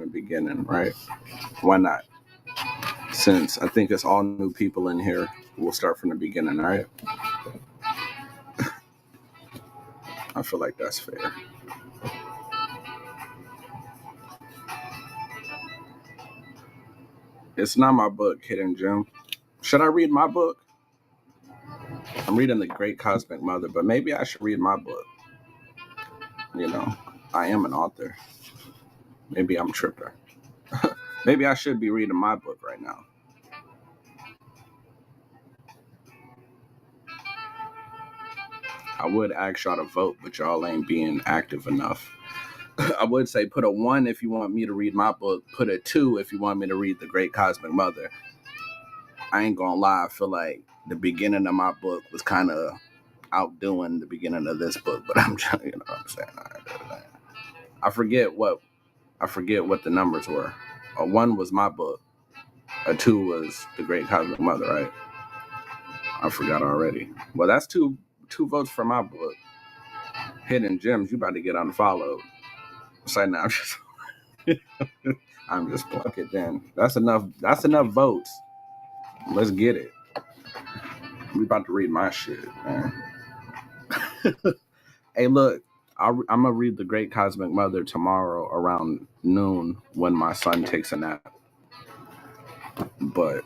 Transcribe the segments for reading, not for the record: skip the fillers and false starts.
beginning, right? Why not? Since I think it's all new people in here, we'll start from the beginning, all right? I feel like that's fair. It's not my book, Hidden Gem. Should I read my book? I'm reading The Great Cosmic Mother, but maybe I should read my book. You know, I am an author. Maybe I'm tripping. Maybe I should be reading my book right now. I would ask y'all to vote, but y'all ain't being active enough. I would say put a 1 if you want me to read my book, put a 2 if you want me to read The Great Cosmic Mother. I ain't gonna lie, I feel like the beginning of my book was kind of outdoing the beginning of this book, but I'm trying, you know what I'm saying? I forget what the numbers were. A 1 was my book, a 2 was The Great Cosmic Mother, right? I forgot already. Well, that's two votes for my book. Hidden Gems, you about to get unfollowed. So now I'm just pluck it then. That's enough votes. Let's get it. We about to read my shit, man. Hey, look, I'm gonna read The Great Cosmic Mother tomorrow around noon when my son takes a nap. But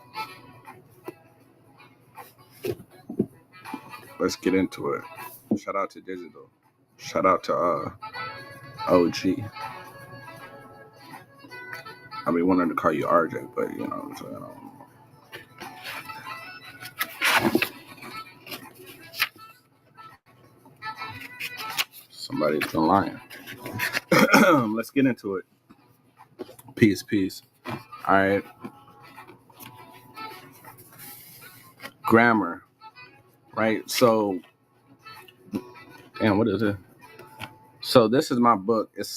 let's get into it. Shout out to Digital. Shout out to OG. I mean, wanted to call you RJ, but you know what I'm saying. Somebody's been lying. Let's get into it. Peace. All right. Grammar. Right. So, and what is it? So this is my book. It's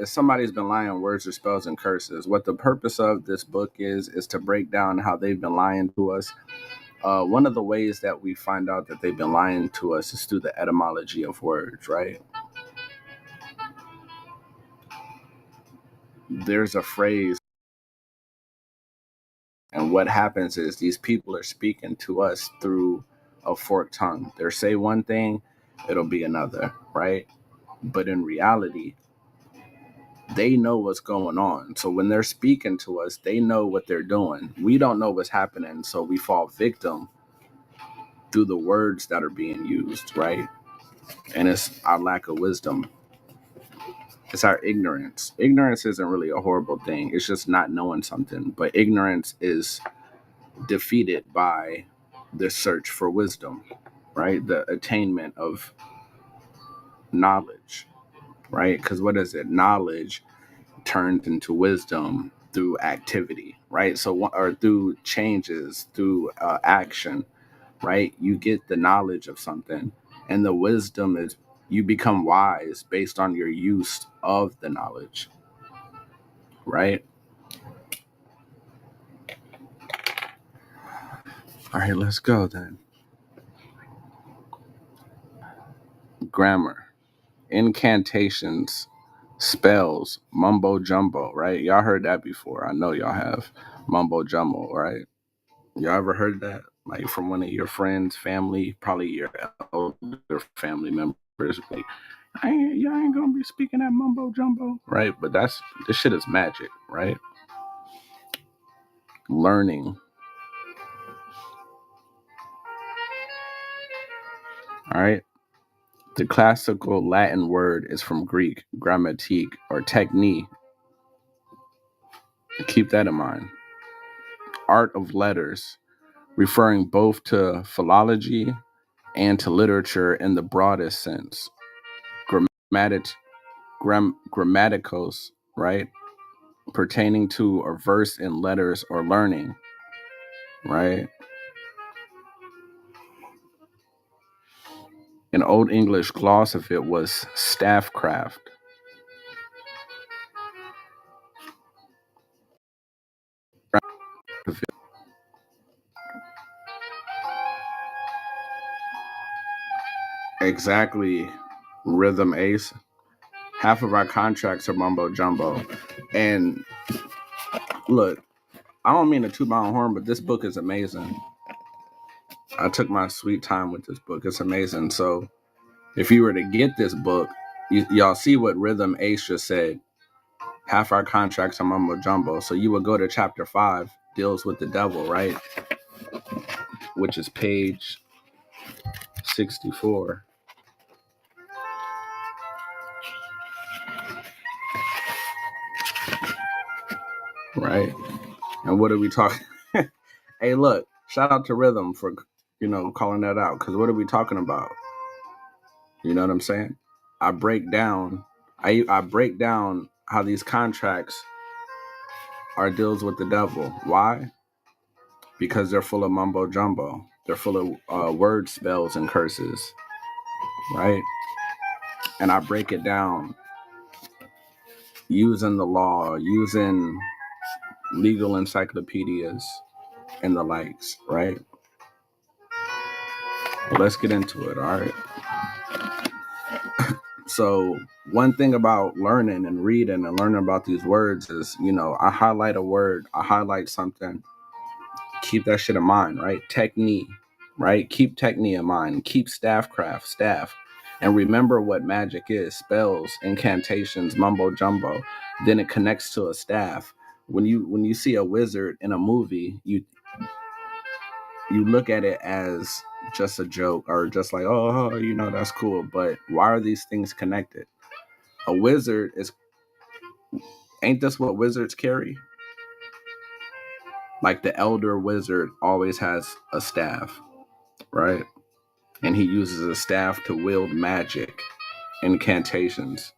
somebody's been lying, words or spells and curses. What the purpose of this book is to break down how they've been lying to us. One of the ways that we find out that they've been lying to us is through the etymology of words, right? There's a phrase, and what happens is these people are speaking to us through a forked tongue. They'll say one thing, it'll be another, right? But in reality, they know what's going on. So when they're speaking to us, they know what they're doing. We don't know what's happening, so we fall victim through the words that are being used, right? And it's our lack of wisdom. It's our ignorance. Ignorance isn't really a horrible thing. It's just not knowing something. But ignorance is defeated by the search for wisdom, right? The attainment of knowledge, right? Because what is it? Knowledge turns into wisdom through activity, right? So, or through changes, through action, right? You get the knowledge of something, and the wisdom is you become wise based on your use of the knowledge, right? All right, let's go then. Grammar, incantations, spells, mumbo jumbo, right? Y'all heard that before. I know y'all have. Mumbo jumbo, right? Y'all ever heard that? Like from one of your friends, family, probably your elder family members. Like, y'all ain't gonna be speaking that mumbo jumbo, right? But this shit is magic, right? Learning. All right. The classical Latin word is from Greek, grammatique or technique. Keep that in mind. Art of letters, referring both to philology and to literature in the broadest sense. Grammaticos, right? Pertaining to a verse in letters or learning, right? An Old English gloss of it was staffcraft. Exactly, Rhythm Ace. Half of our contracts are mumbo jumbo. And look, I don't mean to toot my own horn, but this book is amazing. I took my sweet time with this book. It's amazing. So if you were to get this book, y'all see what Rhythm Ace just said. Half our contracts are mumbo jumbo. So you would go to chapter 5, deals with the devil, right? Which is page 64. Right? And what are we talking? Hey, look, shout out to Rhythm for, calling that out. Because what are we talking about? You know what I'm saying? I break down how these contracts are deals with the devil. Why? Because they're full of mumbo jumbo. They're full of word spells and curses, right? And I break it down using the law, using legal encyclopedias and the likes, right? But let's get into it, all right? So one thing about learning and reading and learning about these words is, I highlight a word, I highlight something, keep that shit in mind, right? Technique, right? Keep technique in mind. Keep staff. And remember what magic is: spells, incantations, mumbo jumbo. Then it connects to a staff. When you see a wizard in a movie, you look at it as just a joke or just like, oh, that's cool. But why are these things connected? A wizard ain't this what wizards carry? Like the elder wizard always has a staff, right? And he uses a staff to wield magic, incantations.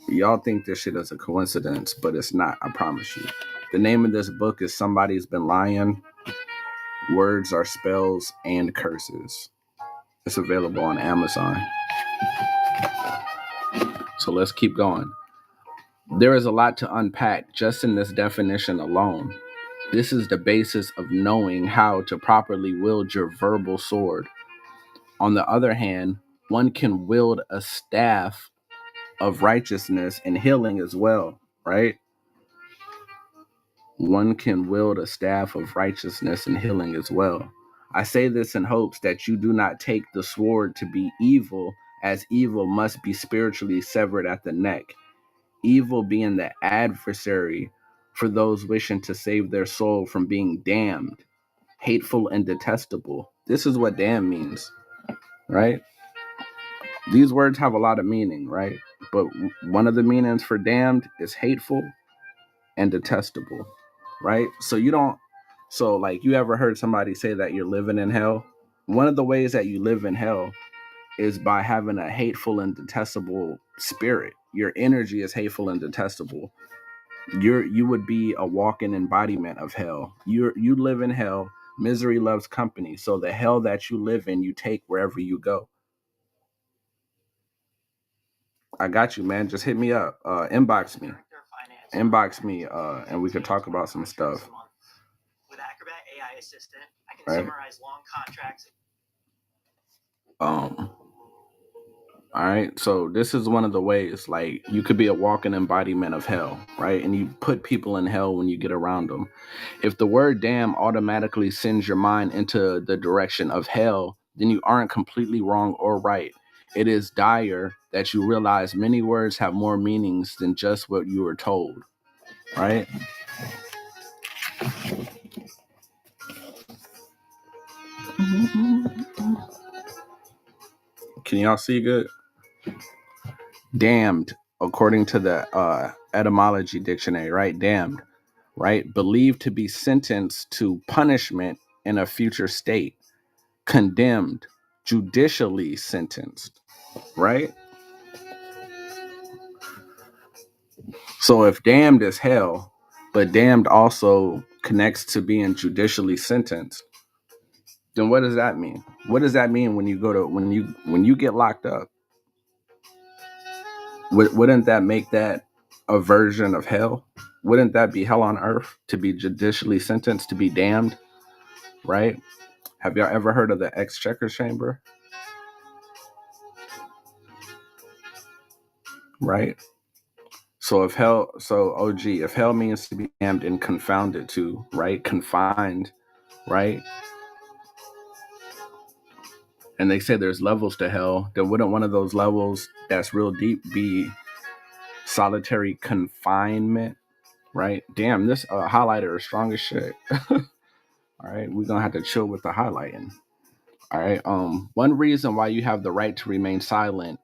Y'all think this shit is a coincidence, but it's not, I promise you. The name of this book is Somebody's Been Lying. Words are spells and curses. It's available on Amazon. So let's keep going. There is a lot to unpack just in this definition alone. This is the basis of knowing how to properly wield your verbal sword. On the other hand, one can wield a staff of righteousness and healing as well, right? One can wield a staff of righteousness and healing as well. I say this in hopes that you do not take the sword to be evil, as evil must be spiritually severed at the neck. Evil being the adversary for those wishing to save their soul from being damned, hateful and detestable. This is what damn means, right? These words have a lot of meaning, right? But one of the meanings for damned is hateful and detestable, right? So like, you ever heard somebody say that you're living in hell? One of the ways that you live in hell is by having a hateful and detestable spirit. Your energy is hateful and detestable. You would be a walking embodiment of hell. You live in hell. Misery loves company. So the hell that you live in, you take wherever you go. I got you, man. Just hit me up. Inbox me, and we could talk about some stuff. With Acrobat AI Assistant, I can summarize long contracts. All right, so this is one of the ways, like, you could be a walking embodiment of hell, right? And you put people in hell when you get around them. If the word damn automatically sends your mind into the direction of hell, then you aren't completely wrong or right. It is dire that you realize many words have more meanings than just what you were told, right? Can y'all see good? Damned, according to the etymology dictionary, right? Damned, right? Believed to be sentenced to punishment in a future state. Condemned, judicially sentenced, right? So if damned is hell, but damned also connects to being judicially sentenced, then what does that mean? What does that mean when you get locked up? Wouldn't that make that a version of hell? Wouldn't that be hell on earth, to be judicially sentenced, to be damned, right? Have y'all ever heard of the exchequer chamber? right? So if hell means to be damned and confounded to, right? Confined, right? And they say there's levels to hell, then wouldn't one of those levels that's real deep be solitary confinement, right? Damn, this highlighter is strong as shit. All right, we're gonna have to chill with the highlighting. All right. One reason why you have the right to remain silent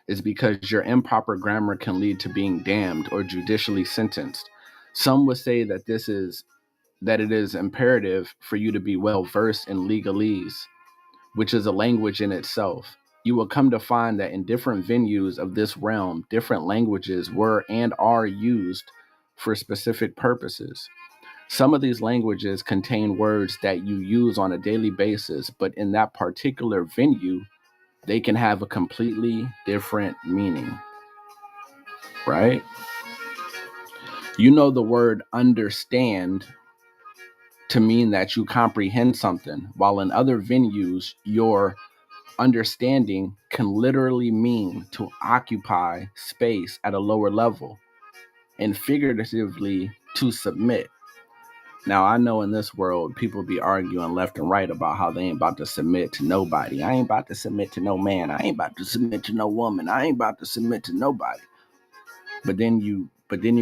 is because your improper grammar can lead to being damned or judicially sentenced. Some would say that it is imperative for you to be well versed in legalese, which is a language in itself. You will come to find that in different venues of this realm, different languages were and are used for specific purposes. Some of these languages contain words that you use on a daily basis, but in that particular venue, they can have a completely different meaning, right? You know the word understand to mean that you comprehend something, while in other venues, your understanding can literally mean to occupy space at a lower level and figuratively to submit. Now, I know in this world, people be arguing left and right about how they ain't about to submit to nobody. I ain't about to submit to no man. I ain't about to submit to no woman. I ain't about to submit to nobody. But then you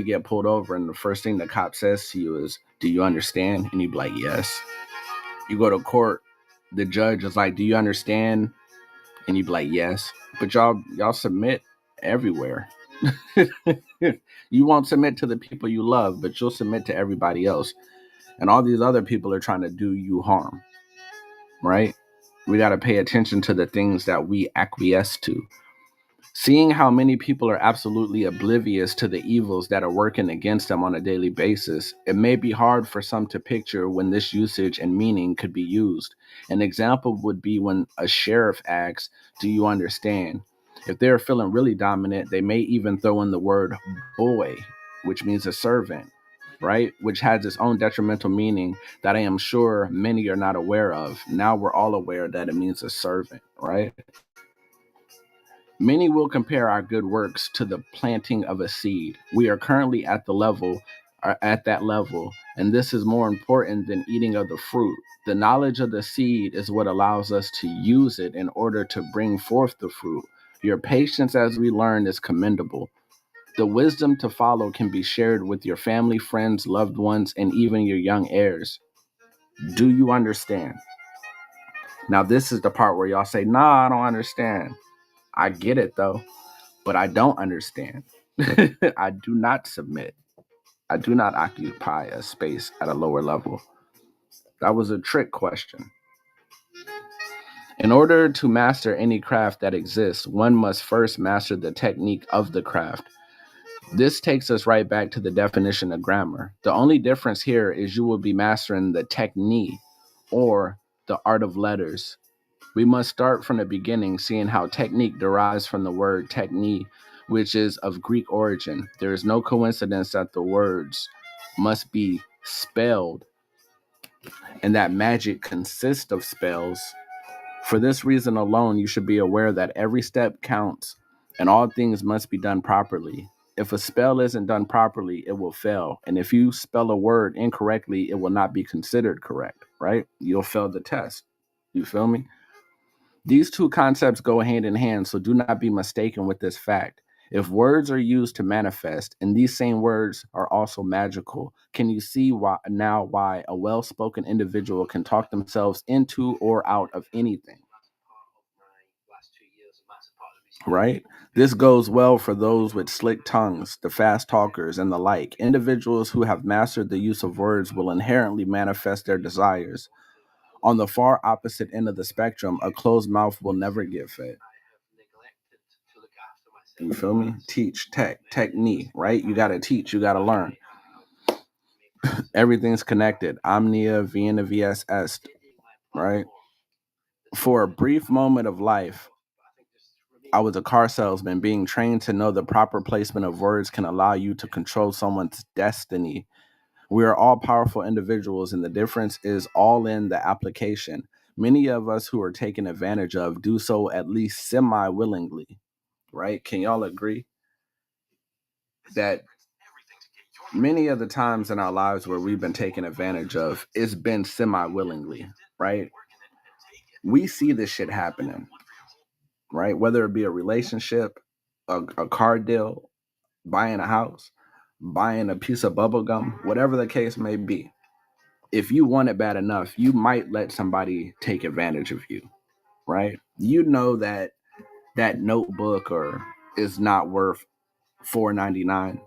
get pulled over, and the first thing the cop says to you is, "Do you understand?" And you be like, "Yes." You go to court, the judge is like, "Do you understand?" And you be like, "Yes." But y'all submit everywhere. You won't submit to the people you love, but you'll submit to everybody else. And all these other people are trying to do you harm, right? We got to pay attention to the things that we acquiesce to. Seeing how many people are absolutely oblivious to the evils that are working against them on a daily basis, it may be hard for some to picture when this usage and meaning could be used. An example would be when a sheriff asks, "Do you understand?" If they're feeling really dominant, they may even throw in the word boy, which means a servant, right? Which has its own detrimental meaning that I am sure many are not aware of. Now we're all aware that it means a servant, right? Many will compare our good works to the planting of a seed. We are currently at that level, and this is more important than eating of the fruit. The knowledge of the seed is what allows us to use it in order to bring forth the fruit. Your patience, as we learn, is commendable. The wisdom to follow can be shared with your family, friends, loved ones, and even your young heirs. Do you understand? Now, this is the part where y'all say, "Nah, I don't understand." I get it though, but I don't understand. I do not submit. I do not occupy a space at a lower level. That was a trick question. In order to master any craft that exists, one must first master the technique of the craft. This takes us right back to the definition of grammar. The only difference here is you will be mastering the technique or the art of letters. We must start from the beginning, seeing how technique derives from the word technique, which is of Greek origin. There is no coincidence that the words must be spelled and that magic consists of spells. For this reason alone, you should be aware that every step counts and all things must be done properly. If a spell isn't done properly, it will fail. And if you spell a word incorrectly, it will not be considered correct, right? You'll fail the test. You feel me? These two concepts go hand in hand, so do not be mistaken with this fact. If words are used to manifest, and these same words are also magical, can you see why a well-spoken individual can talk themselves into or out of anything? Right? This goes well for those with slick tongues, the fast talkers, and the like. Individuals who have mastered the use of words will inherently manifest their desires. On the far opposite end of the spectrum, a closed mouth will never get fed. You feel me? Teach, technique, right? You got to teach, you got to learn. Everything's connected. Omnia, Vienna, VS Est, right? For a brief moment of life, I was a car salesman. Being trained to know the proper placement of words can allow you to control someone's destiny. We are all powerful individuals, and the difference is all in the application. Many of us who are taken advantage of do so at least semi willingly, right? Can y'all agree? that many of the times in our lives where we've been taken advantage of, it's been semi-willingly, right? We see this shit happening, right? Whether it be a relationship, a car deal, buying a house, buying a piece of bubble gum, whatever the case may be. If you want it bad enough, you might let somebody take advantage of you, right? You know that that notebook or is not worth $4.99,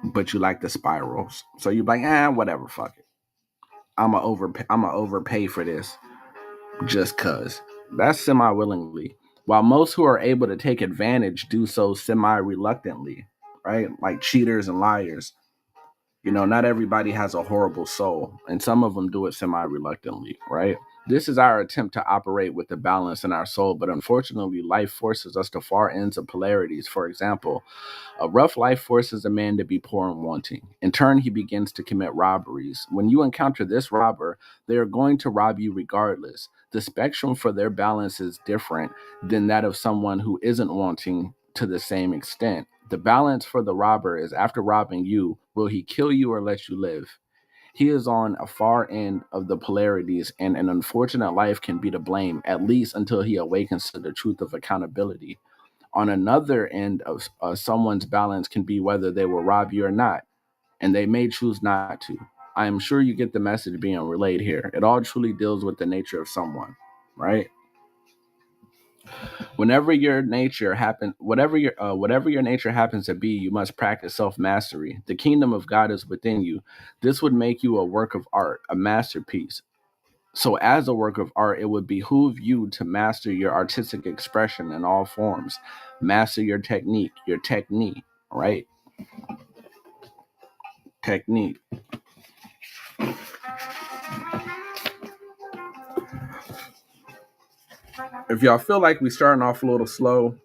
but you like the spirals. So you're like, whatever, fuck it. I'm gonna overpay for this just cause. That's semi willingly. While most who are able to take advantage do so semi reluctantly, right? Like cheaters and liars. You know, not everybody has a horrible soul, and some of them do it semi reluctantly, right? This is our attempt to operate with the balance in our soul, but unfortunately, life forces us to far ends of polarities. For example, a rough life forces a man to be poor and wanting. In turn, he begins to commit robberies. When you encounter this robber, they are going to rob you regardless. The spectrum for their balance is different than that of someone who isn't wanting to the same extent. The balance for the robber is after robbing you, will he kill you or let you live? He is on a far end of the polarities, and an unfortunate life can be to blame, at least until he awakens to the truth of accountability. On another end of someone's balance can be whether they will rob you or not, and they may choose not to. I am sure you get the message being relayed here. It all truly deals with the nature of someone, right? Whatever your nature happens to be, you must practice self-mastery. The kingdom of God is within you. This would make you a work of art, a masterpiece. So, as a work of art, it would behoove you to master your artistic expression in all forms. Master your technique, right? Technique. If y'all feel like we starting off a little slow,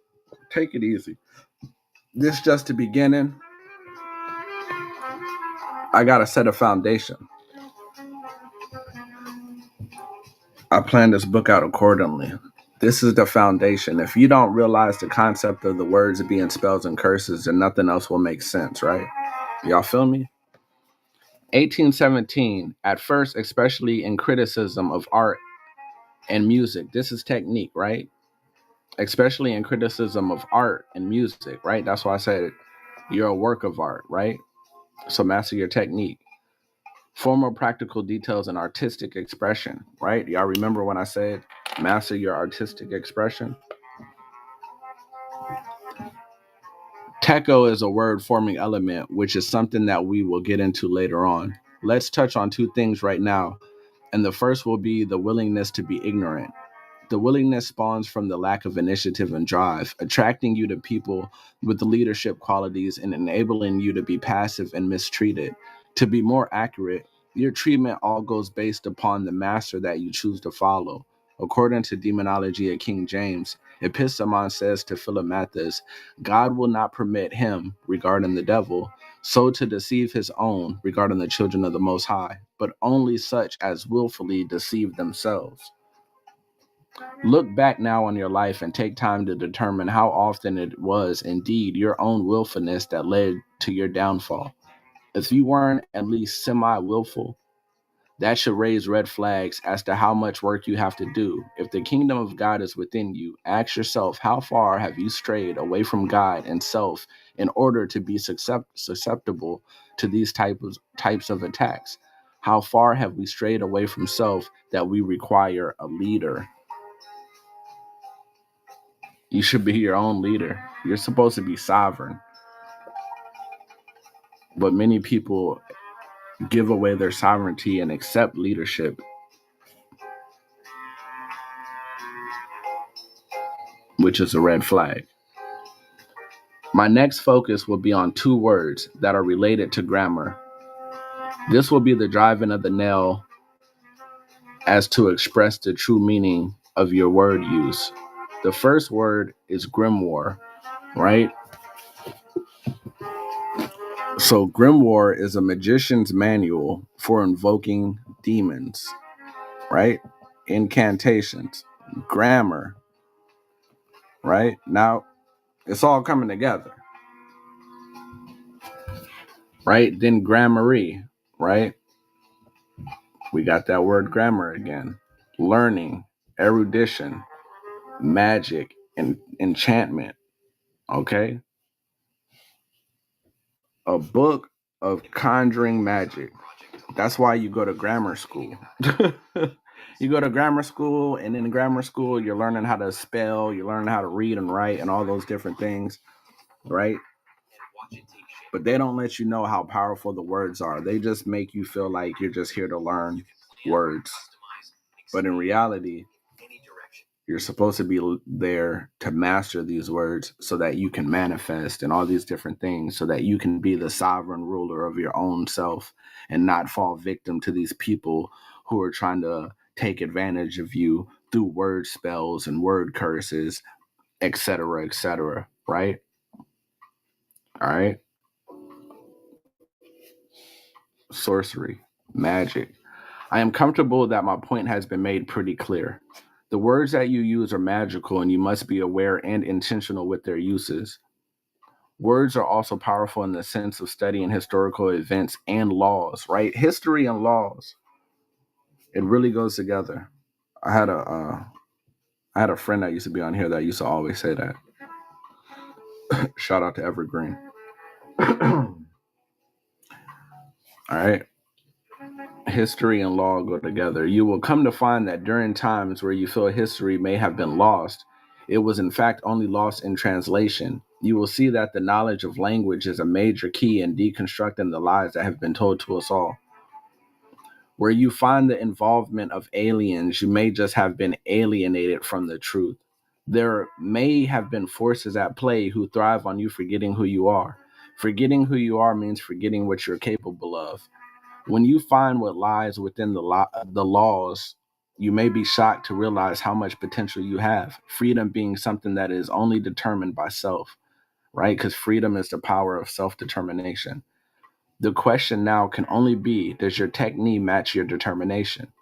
take it easy. This just the beginning. I gotta set a foundation. I plan this book out accordingly. This is the foundation. If you don't realize the concept of the words being spells and curses, then nothing else will make sense, right? Y'all feel me? 1817, at first, especially in criticism of art and music. This is technique, right? Especially in criticism of art and music, right? That's why I said you're a work of art, right? So master your technique. Formal practical details and artistic expression, right? Y'all remember when I said master your artistic expression? Techo is a word forming element, which is something that we will get into later on. Let's touch on two things right now. And the first will be the willingness to be ignorant. The willingness spawns from the lack of initiative and drive, attracting you to people with the leadership qualities and enabling you to be passive and mistreated. To be more accurate, your treatment all goes based upon the master that you choose to follow. According to Demonology of King James, Epistemon says to Philomathus, God will not permit him, regarding the devil, so to deceive his own, regarding the children of the Most High, but only such as willfully deceive themselves. Look back now on your life and take time to determine how often it was indeed your own willfulness that led to your downfall. If you weren't at least semi-willful, that should raise red flags as to how much work you have to do. If the kingdom of God is within you, ask yourself, how far have you strayed away from God and self in order to be susceptible to these types of attacks? How far have we strayed away from self that we require a leader? You should be your own leader. You're supposed to be sovereign. But many people give away their sovereignty and accept leadership, which is a red flag. My next focus will be on two words that are related to grammar. This will be the driving of the nail as to express the true meaning of your word use. The first word is grimoire, right? So grimoire is a magician's manual for invoking demons, right? Incantations, grammar, right? Now it's all coming together. right? Then grammary, right? We got that word grammar again. Learning, erudition, magic, and enchantment. Okay, a book of conjuring magic. That's why you go to grammar school. You go to grammar school, and in grammar school, you're learning how to spell, you're learning how to read and write, and all those different things, right? But they don't let you know how powerful the words are. They just make you feel like you're just here to learn words. But in reality, you're supposed to be there to master these words so that you can manifest and all these different things, so that you can be the sovereign ruler of your own self and not fall victim to these people who are trying to take advantage of you through word spells and word curses, etc., right? All right. Sorcery, magic. I am comfortable that my point has been made pretty clear. The words that you use are magical, and you must be aware and intentional with their uses. Words are also powerful in the sense of studying historical events and laws, right? History and laws. It really goes together. I had a I had a friend that used to be on here that used to always say that. Shout out to Evergreen. All right. History and law go together. You will come to find that during times where you feel history may have been lost, it was in fact only lost in translation. You will see that the knowledge of language is a major key in deconstructing the lies that have been told to us all. Where you find the involvement of aliens, you may just have been alienated from the truth. There may have been forces at play who thrive on you forgetting who you are. Forgetting who you are means forgetting what you're capable of. When you find what lies within the laws, you may be shocked to realize how much potential you have. Freedom being something that is only determined by self, right? Because freedom is the power of self determination. The question now can only be, does your technique match your determination?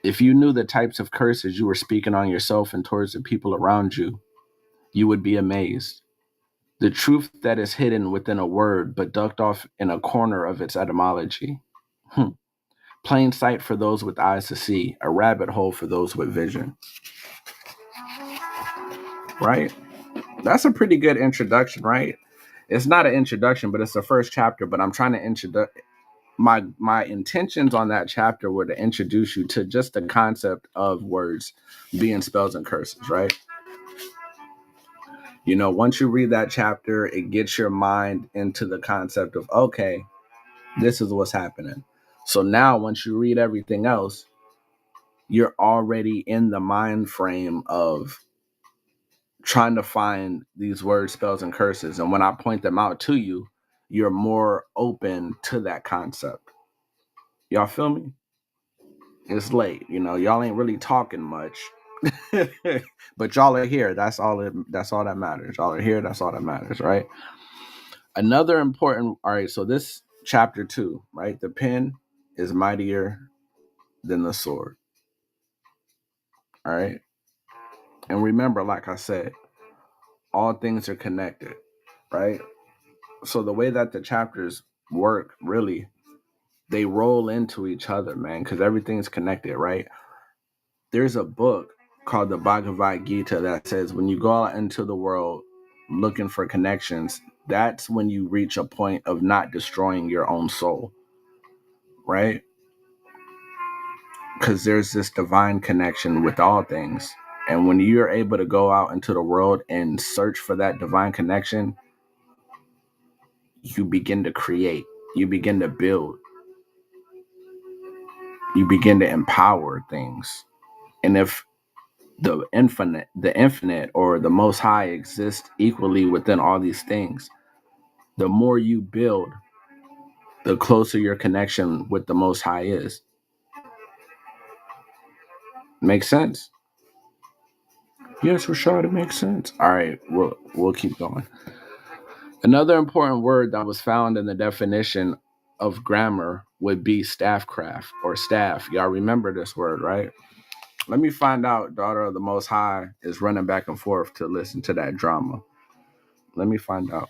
If you knew the types of curses you were speaking on yourself and towards the people around you, you would be amazed. The truth that is hidden within a word but ducked off in a corner of its etymology. Plain sight for those with eyes to see, a rabbit hole for those with vision. Right? That's a pretty good introduction, right? It's not an introduction, but it's the first chapter. But I'm trying to introduce my intentions on that chapter were to introduce you to just the concept of words being spells and curses, right? You know, once you read that chapter, it gets your mind into the concept of, okay, this is what's happening. So now once you read everything else, you're already in the mind frame of trying to find these words, spells, and curses. And when I point them out to you, you're more open to that concept. Y'all feel me? It's late, you know, y'all ain't really talking much. But y'all are here. That's all that matters. Y'all are here, that's all that matters, right? Another important, all right, so this chapter 2, right? The pen is mightier than the sword. All right. And remember, like I said, all things are connected, right? So the way that the chapters work, really, they roll into each other, man, because everything's connected, right? There's a book called the Bhagavad Gita that says when you go out into the world looking for connections, that's when you reach a point of not destroying your own soul, right? Because there's this divine connection with all things. And when you're able to go out into the world and search for that divine connection, you begin to create, you begin to build, you begin to empower things. And if the infinite or the most high exists equally within all these things, the more you build, the closer your connection with the most high is. Makes sense? Yes, Rashaud, it makes sense. All right, we'll keep going. Another important word that was found in the definition of grammar would be staffcraft or staff. Y'all remember this word, right? Let me find out daughter of the Most High is running back and forth to listen to that drama. Let me find out.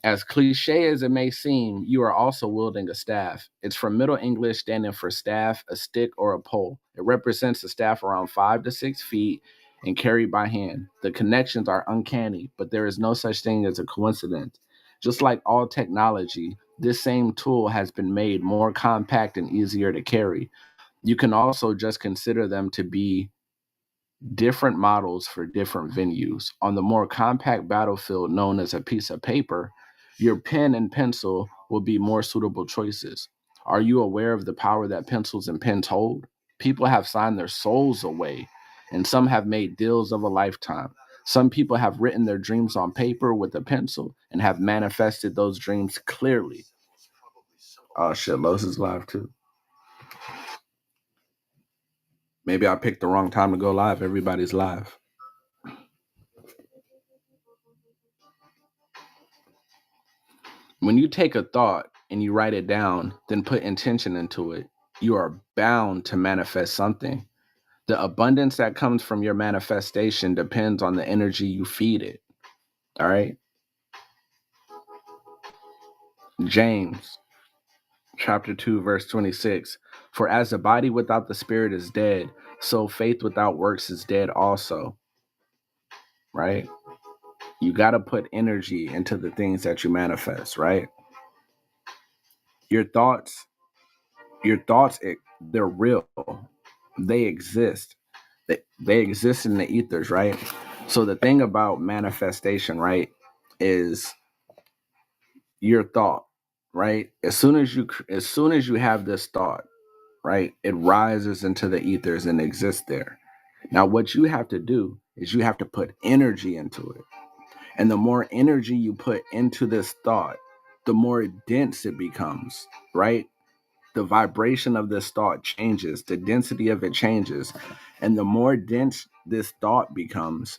As cliche as it may seem, you are also wielding a staff. It's from Middle English standing for staff, a stick, or a pole. It represents a staff around 5 to 6 feet and carried by hand. The connections are uncanny, but there is no such thing as a coincidence. Just like all technology, this same tool has been made more compact and easier to carry. You can also just consider them to be different models for different venues. On the more compact battlefield known as a piece of paper, your pen and pencil will be more suitable choices. Are you aware of the power that pencils and pens hold? People have signed their souls away, and some have made deals of a lifetime. Some people have written their dreams on paper with a pencil and have manifested those dreams clearly. Oh shit, Los is live too. Maybe I picked the wrong time to go live. Everybody's live. When you take a thought and you write it down, then put intention into it, you are bound to manifest something. The abundance that comes from your manifestation depends on the energy you feed it. All right. James chapter 2, verse 26. For as the body without the spirit is dead, so faith without works is dead also. Right? You got to put energy into the things that you manifest, right? Your thoughts, they're real. They exist. They exist in the ethers, right? So the thing about manifestation, right, is your thought, right? As soon as you have this thought, right, it rises into the ethers and exists there. Now what you have to do is you have to put energy into it. And the more energy you put into this thought, the more dense it becomes, right? The vibration of this thought changes, the density of it changes. And the more dense this thought becomes,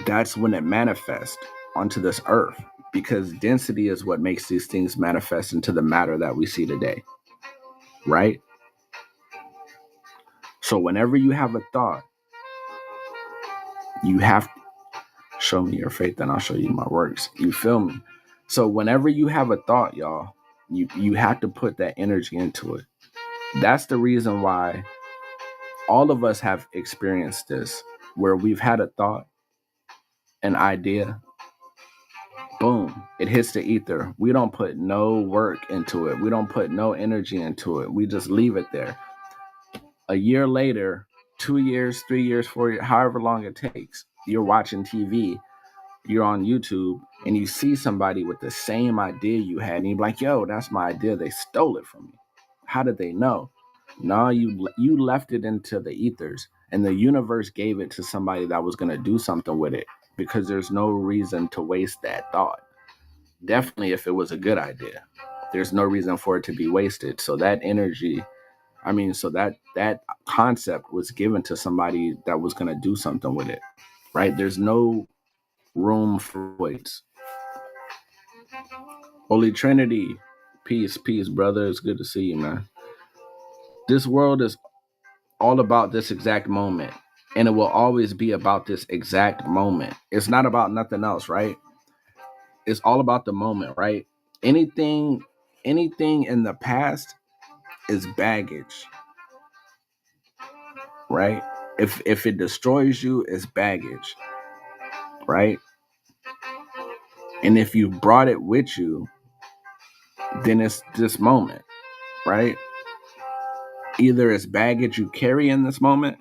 that's when it manifests onto this earth, because density is what makes these things manifest into the matter that we see today, right? So whenever you have a thought, you have to show me your faith and I'll show you my works. You feel me? So whenever you have a thought, y'all, you have to put that energy into it. That's the reason why all of us have experienced this, where we've had a thought, an idea, boom, it hits the ether. We don't put no work into it. We don't put no energy into it. We just leave it there. A year later, 2 years, 3 years, 4 years, however long it takes, you're watching TV, you're on YouTube, and you see somebody with the same idea you had, and you're like, yo, that's my idea. They stole it from me. How did they know? No, you left it into the ethers, and the universe gave it to somebody that was going to do something with it, because there's no reason to waste that thought. Definitely if it was a good idea. There's no reason for it to be wasted. So that energy, so that concept was given to somebody that was going to do something with it, right? There's no room for voids. Holy Trinity, peace, brother. It's good to see you, man. This world is all about this exact moment, and it will always be about this exact moment. It's not about nothing else, right? It's all about the moment, right? Anything, anything in the past is baggage, right? If it destroys you, it's baggage, right? And if you brought it with you, then it's this moment, right? Either it's baggage you carry in this moment,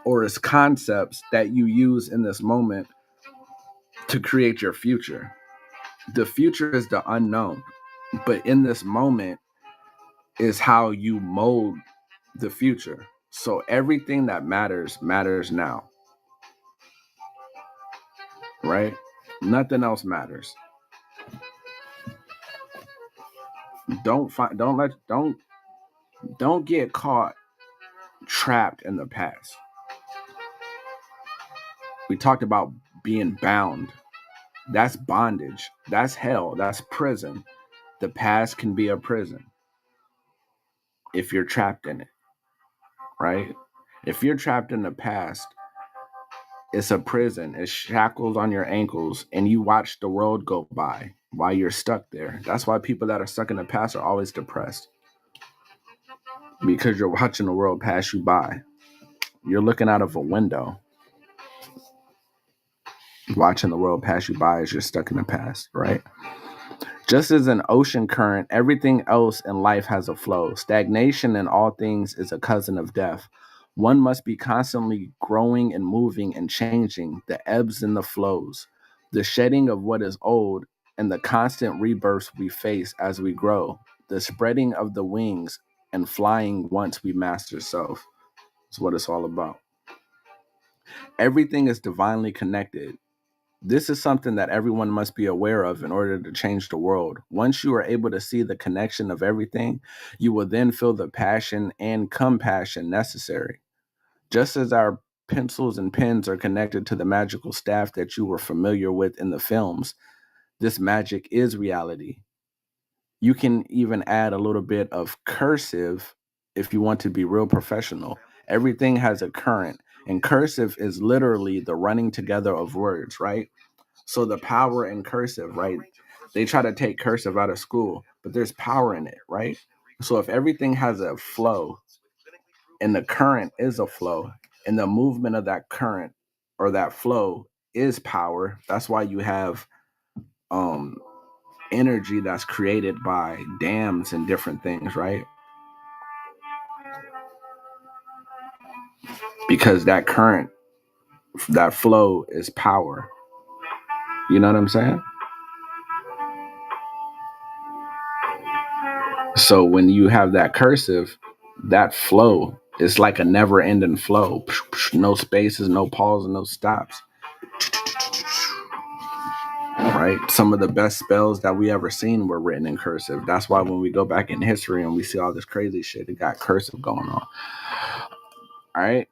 or it's concepts that you use in this moment to create your future. The future is the unknown, but in this moment is how you mold the future. So everything that matters now, right? Nothing else matters. Don't get caught trapped in the past. We talked about being bound. That's bondage. That's hell. That's prison. The past can be a prison if you're trapped in it, right? If you're trapped in the past, It's a prison. It's shackles on your ankles, and you watch the world go by while you're stuck there. That's why people that are stuck in the past are always depressed, because you're watching the world pass you by. You're looking out of a window, watching the world pass you by as you're stuck in the past, right? Just as an ocean current, everything else in life has a flow. Stagnation in all things is a cousin of death. One must be constantly growing and moving and changing, the ebbs and the flows, the shedding of what is old, and the constant rebirths we face as we grow, the spreading of the wings and flying once we master self. That's what it's all about. Everything is divinely connected. This is something that everyone must be aware of in order to change the world. Once you are able to see the connection of everything, you will then feel the passion and compassion necessary. Just as our pencils and pens are connected to the magical staff that you were familiar with in the films, this magic is reality. You can even add a little bit of cursive if you want to be real professional. Everything has a current, and cursive is literally the running together of words, right? So the power in cursive, right? They try to take cursive out of school, but there's power in it, right? So if everything has a flow and the current is a flow and the movement of that current or that flow is power, that's why you have um energy that's created by dams and different things, right? Because that current, that flow is power. You know what I'm saying? So when you have that cursive, that flow is like a never ending flow. No spaces, no pauses, no stops. Right? Some of the best spells that we ever seen were written in cursive. That's why when we go back in history and we see all this crazy shit, it got cursive going on. All right.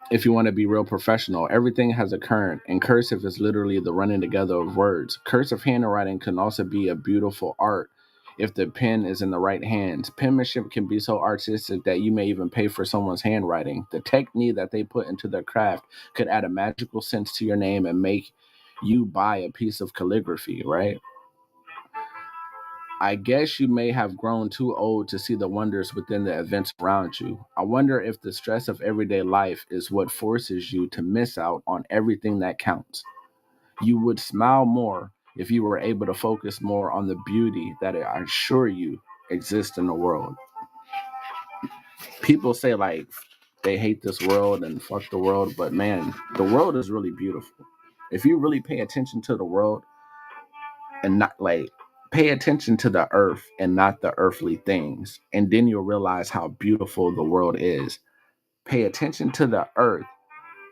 If you want to be real professional, everything has a current, and cursive is literally the running together of words. Cursive handwriting can also be a beautiful art if the pen is in the right hands. Penmanship can be so artistic that you may even pay for someone's handwriting. The technique that they put into their craft could add a magical sense to your name and make you buy a piece of calligraphy, right? I guess you may have grown too old to see the wonders within the events around you. I wonder if the stress of everyday life is what forces you to miss out on everything that counts. You would smile more if you were able to focus more on the beauty that I assure you exists in the world. People say like they hate this world and fuck the world, but man, the world is really beautiful. If you really pay attention to the world, and not like pay attention to the earth and not the earthly things, and then you'll realize how beautiful the world is. Pay attention to the earth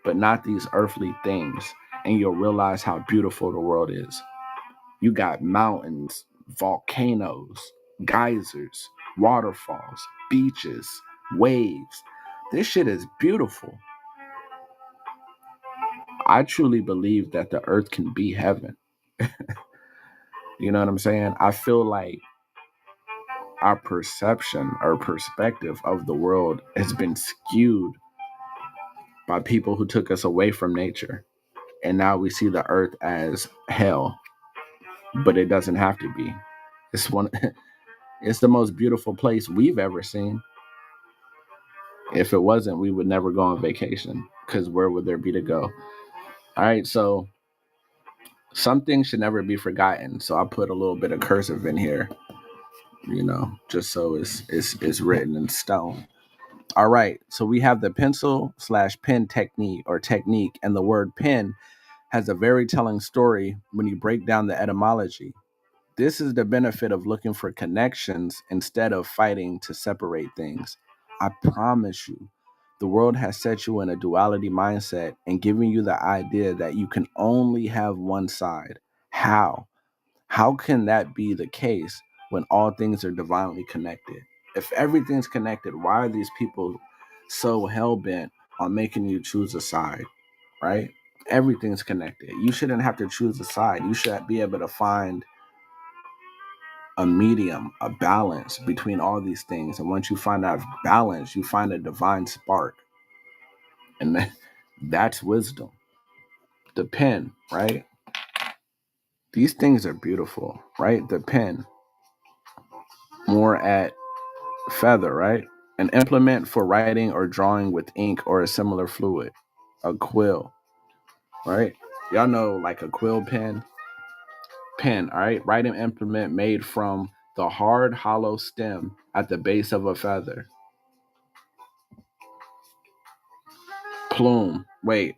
but not these earthly things, and you'll realize how beautiful the world is. You got mountains, volcanoes, geysers, waterfalls, beaches, waves. This shit is beautiful. I truly believe that the earth can be heaven. You know what I'm saying? I feel like our perception or perspective of the world has been skewed by people who took us away from nature. And now we see the earth as hell, but it doesn't have to be. It's one it's the most beautiful place we've ever seen. If it wasn't, we would never go on vacation because where would there be to go? All right, so some things should never be forgotten. So I put a little bit of cursive in here, just so it's written in stone. All right, so we have the pencil/pen technique, and the word pen has a very telling story when you break down the etymology. This is the benefit of looking for connections instead of fighting to separate things. I promise you, the world has set you in a duality mindset and giving you the idea that you can only have one side. How? How can that be the case when all things are divinely connected? If everything's connected, why are these people so hell bent on making you choose a side, right? Everything's connected. You shouldn't have to choose a side. You should be able to find a medium, a balance between all these things. And once you find that balance, you find a divine spark. And that's wisdom. the pen, right? These things are beautiful, right? The pen, more at feather, right? An implement for writing or drawing with ink or a similar fluid. A quill, right? Y'all know like a quill pen. Pen, all right? Writing implement made from the hard, hollow stem at the base of a feather. Plume. Wait.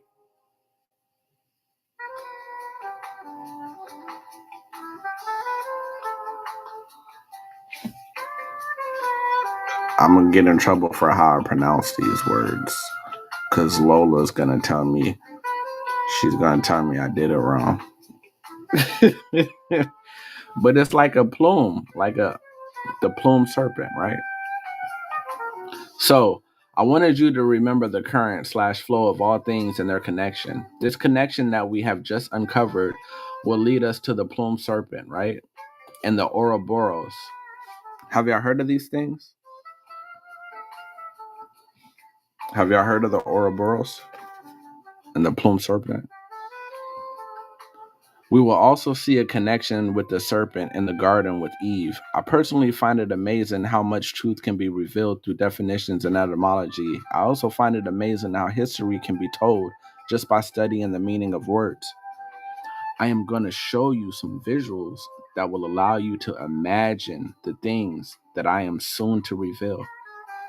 I'm gonna get in trouble for how I pronounce these words. Cause Lola's gonna tell me, she's gonna tell me I did it wrong. But it's like a plume, like the plume serpent, right? So I wanted you to remember the current slash flow of all things and their connection. This connection that we have just uncovered will lead us to the plume serpent, right? And the Ouroboros. Have y'all heard of these things? Have y'all heard of the Ouroboros and the plume serpent? We will also see a connection with the serpent in the garden with Eve. I personally find it amazing how much truth can be revealed through definitions and etymology. I also find it amazing how history can be told just by studying the meaning of words. I am going to show you some visuals that will allow you to imagine the things that I am soon to reveal.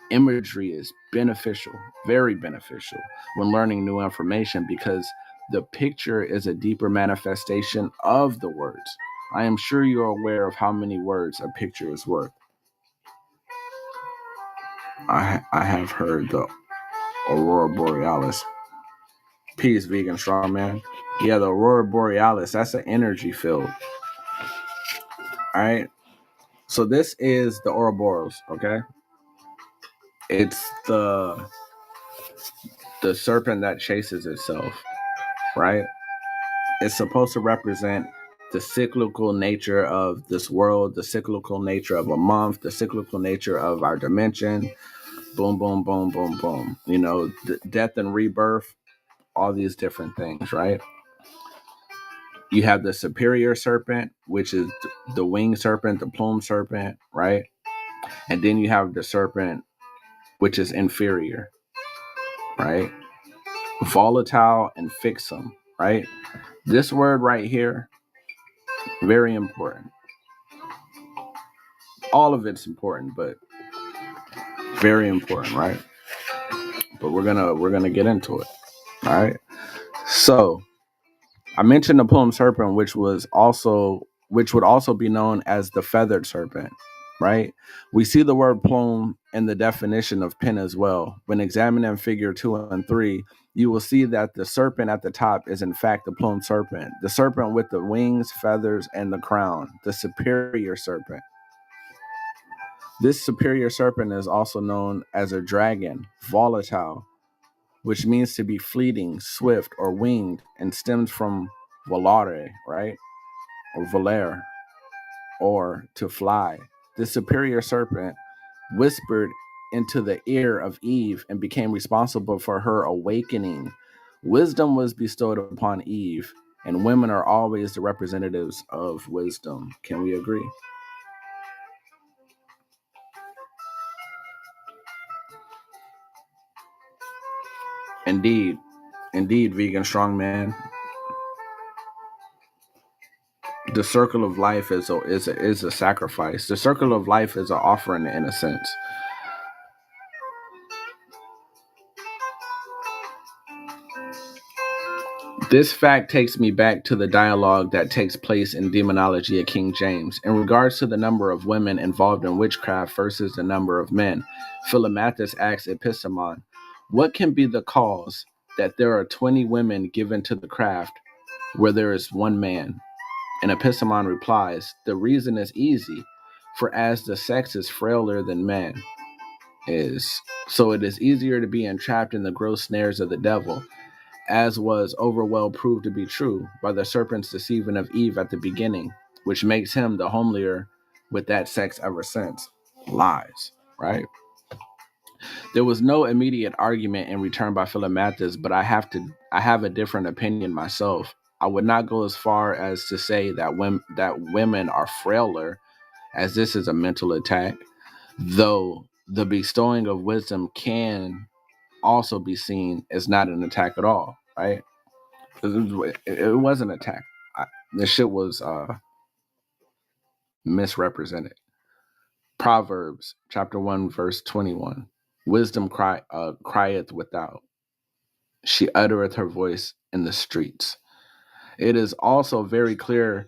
Imagery is beneficial, very beneficial, when learning new information because the picture is a deeper manifestation of the words. I am sure you're aware of how many words a picture is worth. I have heard the Aurora Borealis. Peace, vegan strongman. Yeah, the Aurora Borealis, that's an energy field. All right. So this is the Ouroboros, okay? It's the serpent that chases itself, right? It's supposed to represent the cyclical nature of this world, the cyclical nature of a month, the cyclical nature of our dimension. Boom, boom, boom, boom, boom. You know, death and rebirth, all these different things, right? You have the superior serpent, which is the winged serpent, the plume serpent, right? And then you have the serpent, which is inferior, right? Volatile and fixum, right? This word right here, very important. All of it's important, but very important, right? But we're gonna get into it. All right. So I mentioned the plume serpent, which would also be known as the feathered serpent, right? We see the word plume in the definition of pen as well. When examining figure 2 and 3, you will see that the serpent at the top is in fact the plume serpent, the serpent with the wings, feathers, and the crown, the superior serpent. This superior serpent is also known as a dragon, volatile, which means to be fleeting, swift, or winged, and stems from volare, right? Or volare, or to fly. The superior serpent whispered into the ear of Eve and became responsible for her awakening. Wisdom was bestowed upon Eve, and women are always the representatives of wisdom. Can we agree? Indeed, indeed, vegan strongman. The circle of life is a sacrifice. The circle of life is an offering in a sense. This fact takes me back to the dialogue that takes place in Demonology of King James in regards to the number of women involved in witchcraft versus the number of men. Philomathus asks Epistemon, what can be the cause that there are 20 women given to the craft where there is one man? And Epistemon replies, the reason is easy, for as the sex is frailer than man is, so it is easier to be entrapped in the gross snares of the devil, as was overwell proved to be true by the serpent's deceiving of Eve at the beginning, which makes him the homelier with that sex ever since. Lies, right? There was no immediate argument in return by Philomathus, but I have a different opinion myself. I would not go as far as to say that women are frailer, as this is a mental attack, though the bestowing of wisdom can also be seen as not an attack at all, right? It was an attack. This shit was misrepresented. Proverbs chapter 1 verse 21. Wisdom crieth without. She uttereth her voice in the streets. It is also very clear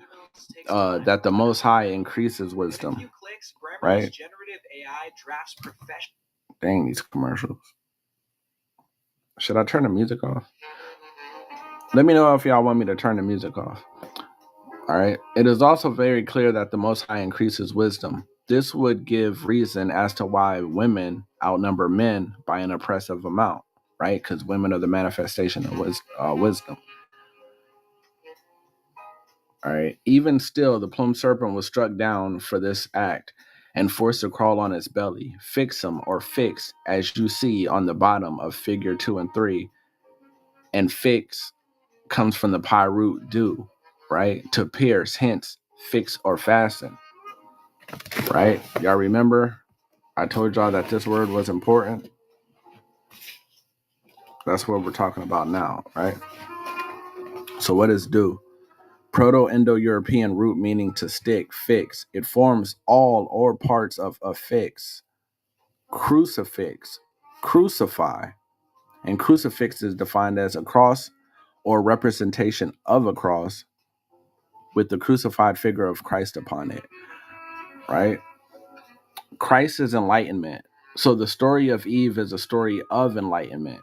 that the Most High increases wisdom, right? Dang, these commercials. Should I turn the music off? Let me know if y'all want me to turn the music off. All right. It is also very clear that the Most High increases wisdom. This would give reason as to why women outnumber men by an oppressive amount, right? Because women are the manifestation of wisdom. All right. Even still, the plumed serpent was struck down for this act and forced to crawl on its belly. Fix him, or fix, as you see on the bottom of figure 2 and 3. And fix comes from the pi root do, right? To pierce, hence fix or fasten, right? Y'all remember I told y'all that this word was important? That's what we're talking about now, right? So what is do? Proto-Indo-European root meaning to stick, fix. It forms all or parts of affix. Crucifix, crucify. And crucifix is defined as a cross or representation of a cross with the crucified figure of Christ upon it, right? Christ is enlightenment. So the story of Eve is a story of enlightenment.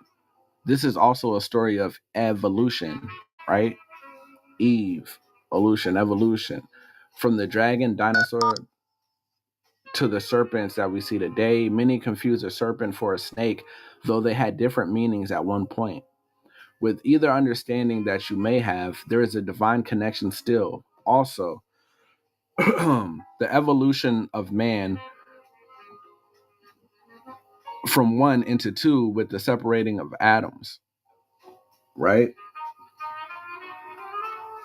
This is also a story of evolution, right? Eve, evolution. From the dragon, dinosaur, to the serpents that we see today. Many confuse a serpent for a snake, though they had different meanings at one point. With either understanding that you may have, there is a divine connection still. Also, the evolution of man from one into two with the separating of atoms, right?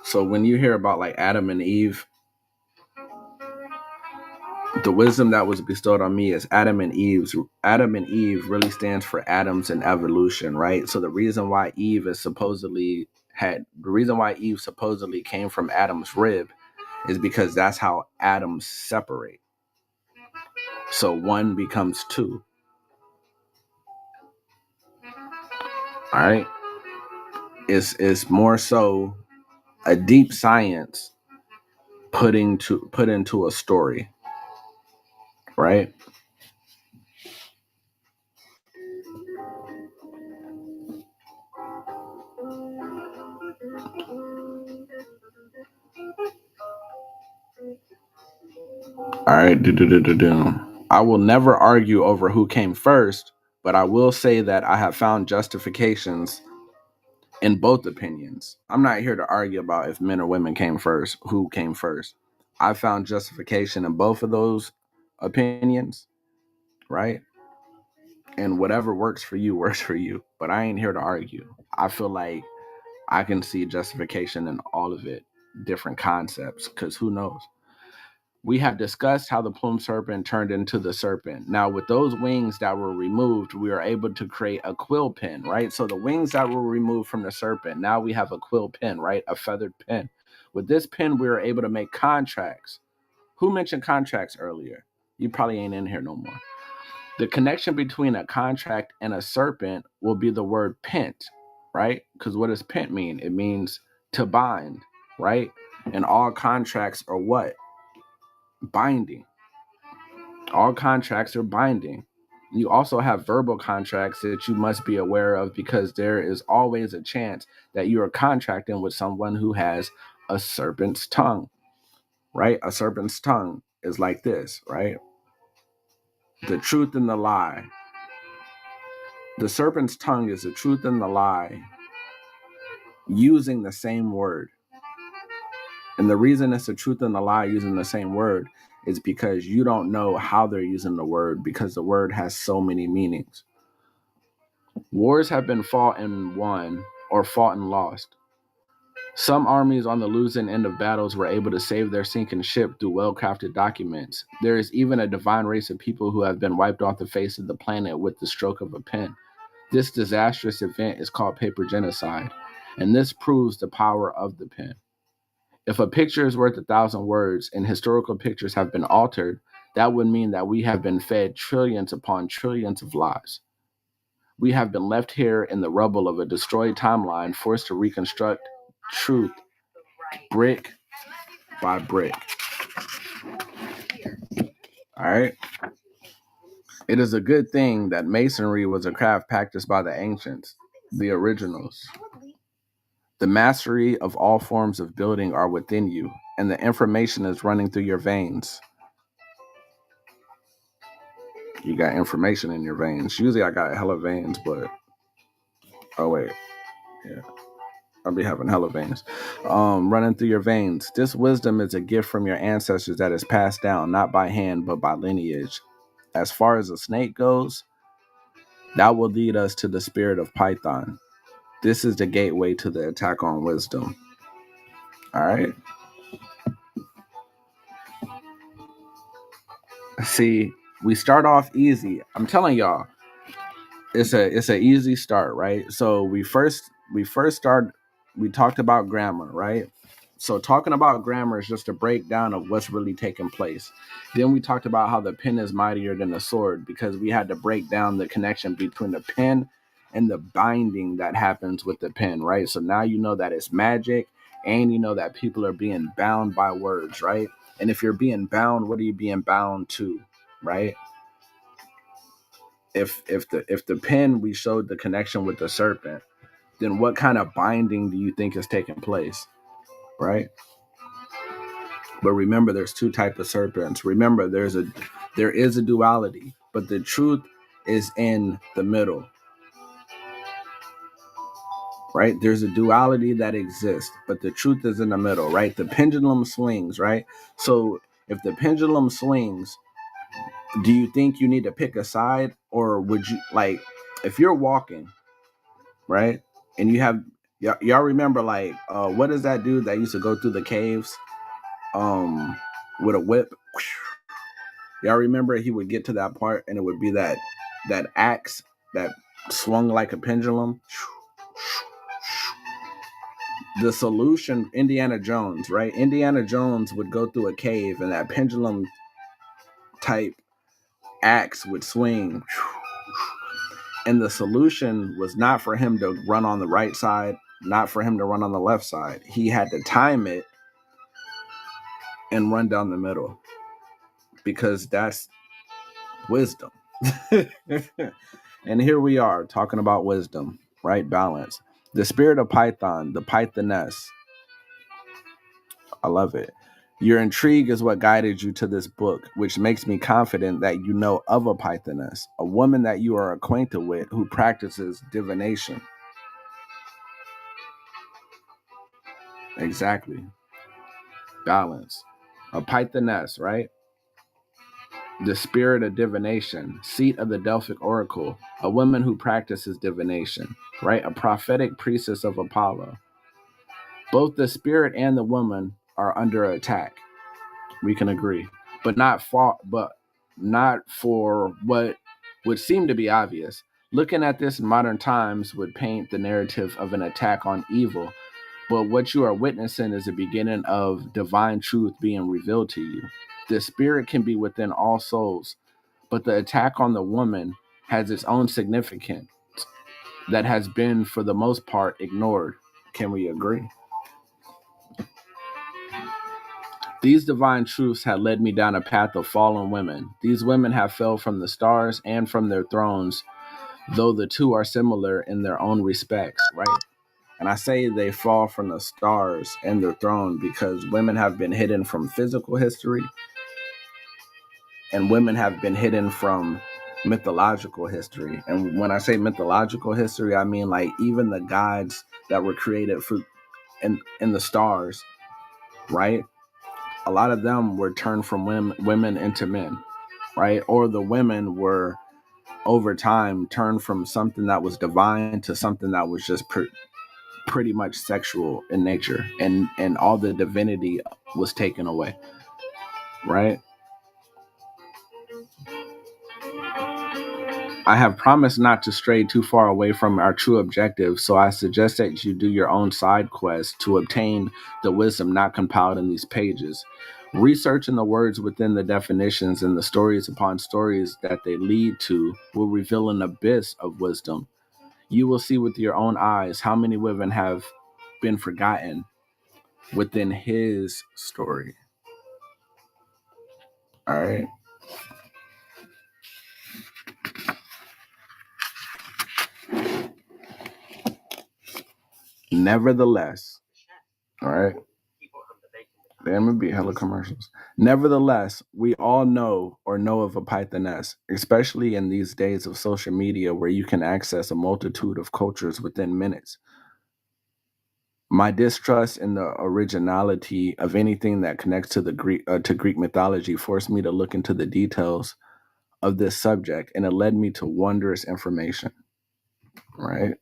So when you hear about like Adam and Eve, the wisdom that was bestowed on me is Adam and Eve really stands for atoms and evolution, right? So the reason why Eve supposedly came from Adam's rib is because that's how atoms separate. So one becomes two. All right. It's more so a deep science put into a story, right? All right. I will never argue over who came first, but I will say that I have found justifications in both opinions. I'm not here to argue about if men or women came first, who came first. I found justification in both of those opinions, right? And whatever works for you works for you. But I ain't here to argue. I feel like I can see justification in all of it, different concepts, because who knows? We have discussed how the plumed serpent turned into the serpent. Now, with those wings that were removed, we are able to create a quill pen, right? So the wings that were removed from the serpent, now we have a quill pen, right? A feathered pen. With this pen, we are able to make contracts. Who mentioned contracts earlier? You probably ain't in here no more. The connection between a contract and a serpent will be the word pent, right? Because what does pent mean? It means to bind, right? And all contracts are what? Binding. All contracts are binding. You also have verbal contracts that you must be aware of because there is always a chance that you are contracting with someone who has a serpent's tongue, right? A serpent's tongue is like this, right? The truth and the lie. The serpent's tongue is the truth and the lie using the same word. And the reason it's a truth and a lie using the same word is because you don't know how they're using the word, because the word has so many meanings. Wars have been fought and won, or fought and lost. Some armies on the losing end of battles were able to save their sinking ship through well-crafted documents. There is even a divine race of people who have been wiped off the face of the planet with the stroke of a pen. This disastrous event is called paper genocide, and this proves the power of the pen. If a picture is worth 1,000 words and historical pictures have been altered, that would mean that we have been fed trillions upon trillions of lies. We have been left here in the rubble of a destroyed timeline, forced to reconstruct truth brick by brick. All right? It is a good thing that masonry was a craft practiced by the ancients, the originals. The mastery of all forms of building are within you, and the information is running through your veins. You got information in your veins. Usually I got hella veins, but oh wait, yeah, I'll be having hella veins running through your veins. This wisdom is a gift from your ancestors that is passed down not by hand but by lineage. As far as a snake goes, that will lead us to the spirit of Python. This is the gateway to the attack on wisdom. All right. See, we start off easy. I'm telling y'all, it's a easy start, right? So we talked about grammar, right? So talking about grammar is just a breakdown of what's really taking place. Then we talked about how the pen is mightier than the sword, because we had to break down the connection between the pen and the binding that happens with the pen, right? So now you know that it's magic, and you know that people are being bound by words, right? And if you're being bound, what are you being bound to, right? If the pen, we showed the connection with the serpent, then what kind of binding do you think is taking place, right? But remember, there's two types of serpents. Remember, there is a duality, but the truth is in the middle, right? There's a duality that exists, but the truth is in the middle, right? The pendulum swings, right? So if the pendulum swings, do you think you need to pick a side, or would you, like, if you're walking, right, and you have y'all remember, like, what is that dude that used to go through the caves with a whip? Y'all remember he would get to that part and it would be that axe that swung like a pendulum. The solution, Indiana Jones, right? Indiana Jones would go through a cave and that pendulum type axe would swing. And the solution was not for him to run on the right side, not for him to run on the left side. He had to time it and run down the middle, because that's wisdom. And here we are talking about wisdom, right? Balance. The spirit of Python, the Pythoness. I love it. Your intrigue is what guided you to this book, which makes me confident that you know of a Pythoness, a woman that you are acquainted with who practices divination. Exactly. Balance. A Pythoness, right? The spirit of divination, seat of the Delphic oracle, a woman who practices divination, right? A prophetic priestess of Apollo. Both the spirit and the woman are under attack. We can agree, but not for what would seem to be obvious. Looking at this in modern times would paint the narrative of an attack on evil, but what you are witnessing is the beginning of divine truth being revealed to you. The spirit can be within all souls, but the attack on the woman has its own significance that has been, for the most part, ignored. Can we agree? These divine truths had led me down a path of fallen women. These women have fell from the stars and from their thrones, though the two are similar in their own respects, right? And I say they fall from the stars and their throne because women have been hidden from physical history, and women have been hidden from mythological history. And when I say mythological history, I mean like even the gods that were created in the stars, right? A lot of them were turned from women into men, right? Or the women were over time turned from something that was divine to something that was just pretty much sexual in nature, and all the divinity was taken away, right? I have promised not to stray too far away from our true objective, so I suggest that you do your own side quest to obtain the wisdom not compiled in these pages. Researching the words within the definitions and the stories upon stories that they lead to will reveal an abyss of wisdom. You will see with your own eyes how many women have been forgotten within his story. All right. Nevertheless, all right. Damn, it'd be hella commercials. Nevertheless, we all know of a Pythoness, especially in these days of social media where you can access a multitude of cultures within minutes. My distrust in the originality of anything that connects to the Greek mythology forced me to look into the details of this subject, and it led me to wondrous information. Right?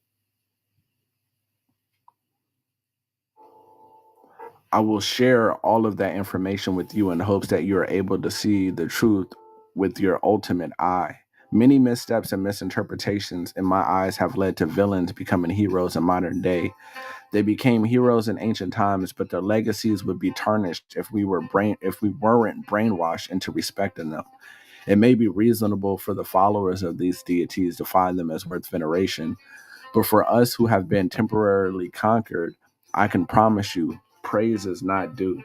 I will share all of that information with you in hopes that you are able to see the truth with your ultimate eye. Many missteps and misinterpretations in my eyes have led to villains becoming heroes in modern day. They became heroes in ancient times, but their legacies would be tarnished if we weren't brainwashed into respecting them. It may be reasonable for the followers of these deities to find them as worth veneration, but for us who have been temporarily conquered, I can promise you, praise is not due,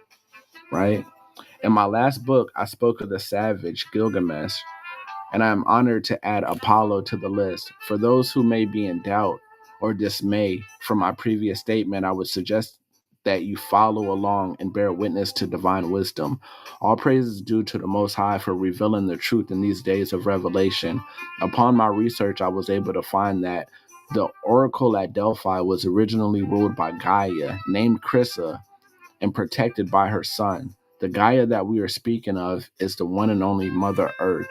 right? In my last book, I spoke of the savage Gilgamesh, and I am honored to add Apollo to the list. For those who may be in doubt or dismay from my previous statement, I would suggest that you follow along and bear witness to divine wisdom. All praise is due to the Most High for revealing the truth in these days of revelation. Upon my research, I was able to find that the oracle at Delphi was originally ruled by Gaia, named Chrysa, and protected by her son. The Gaia that we are speaking of is the one and only Mother Earth.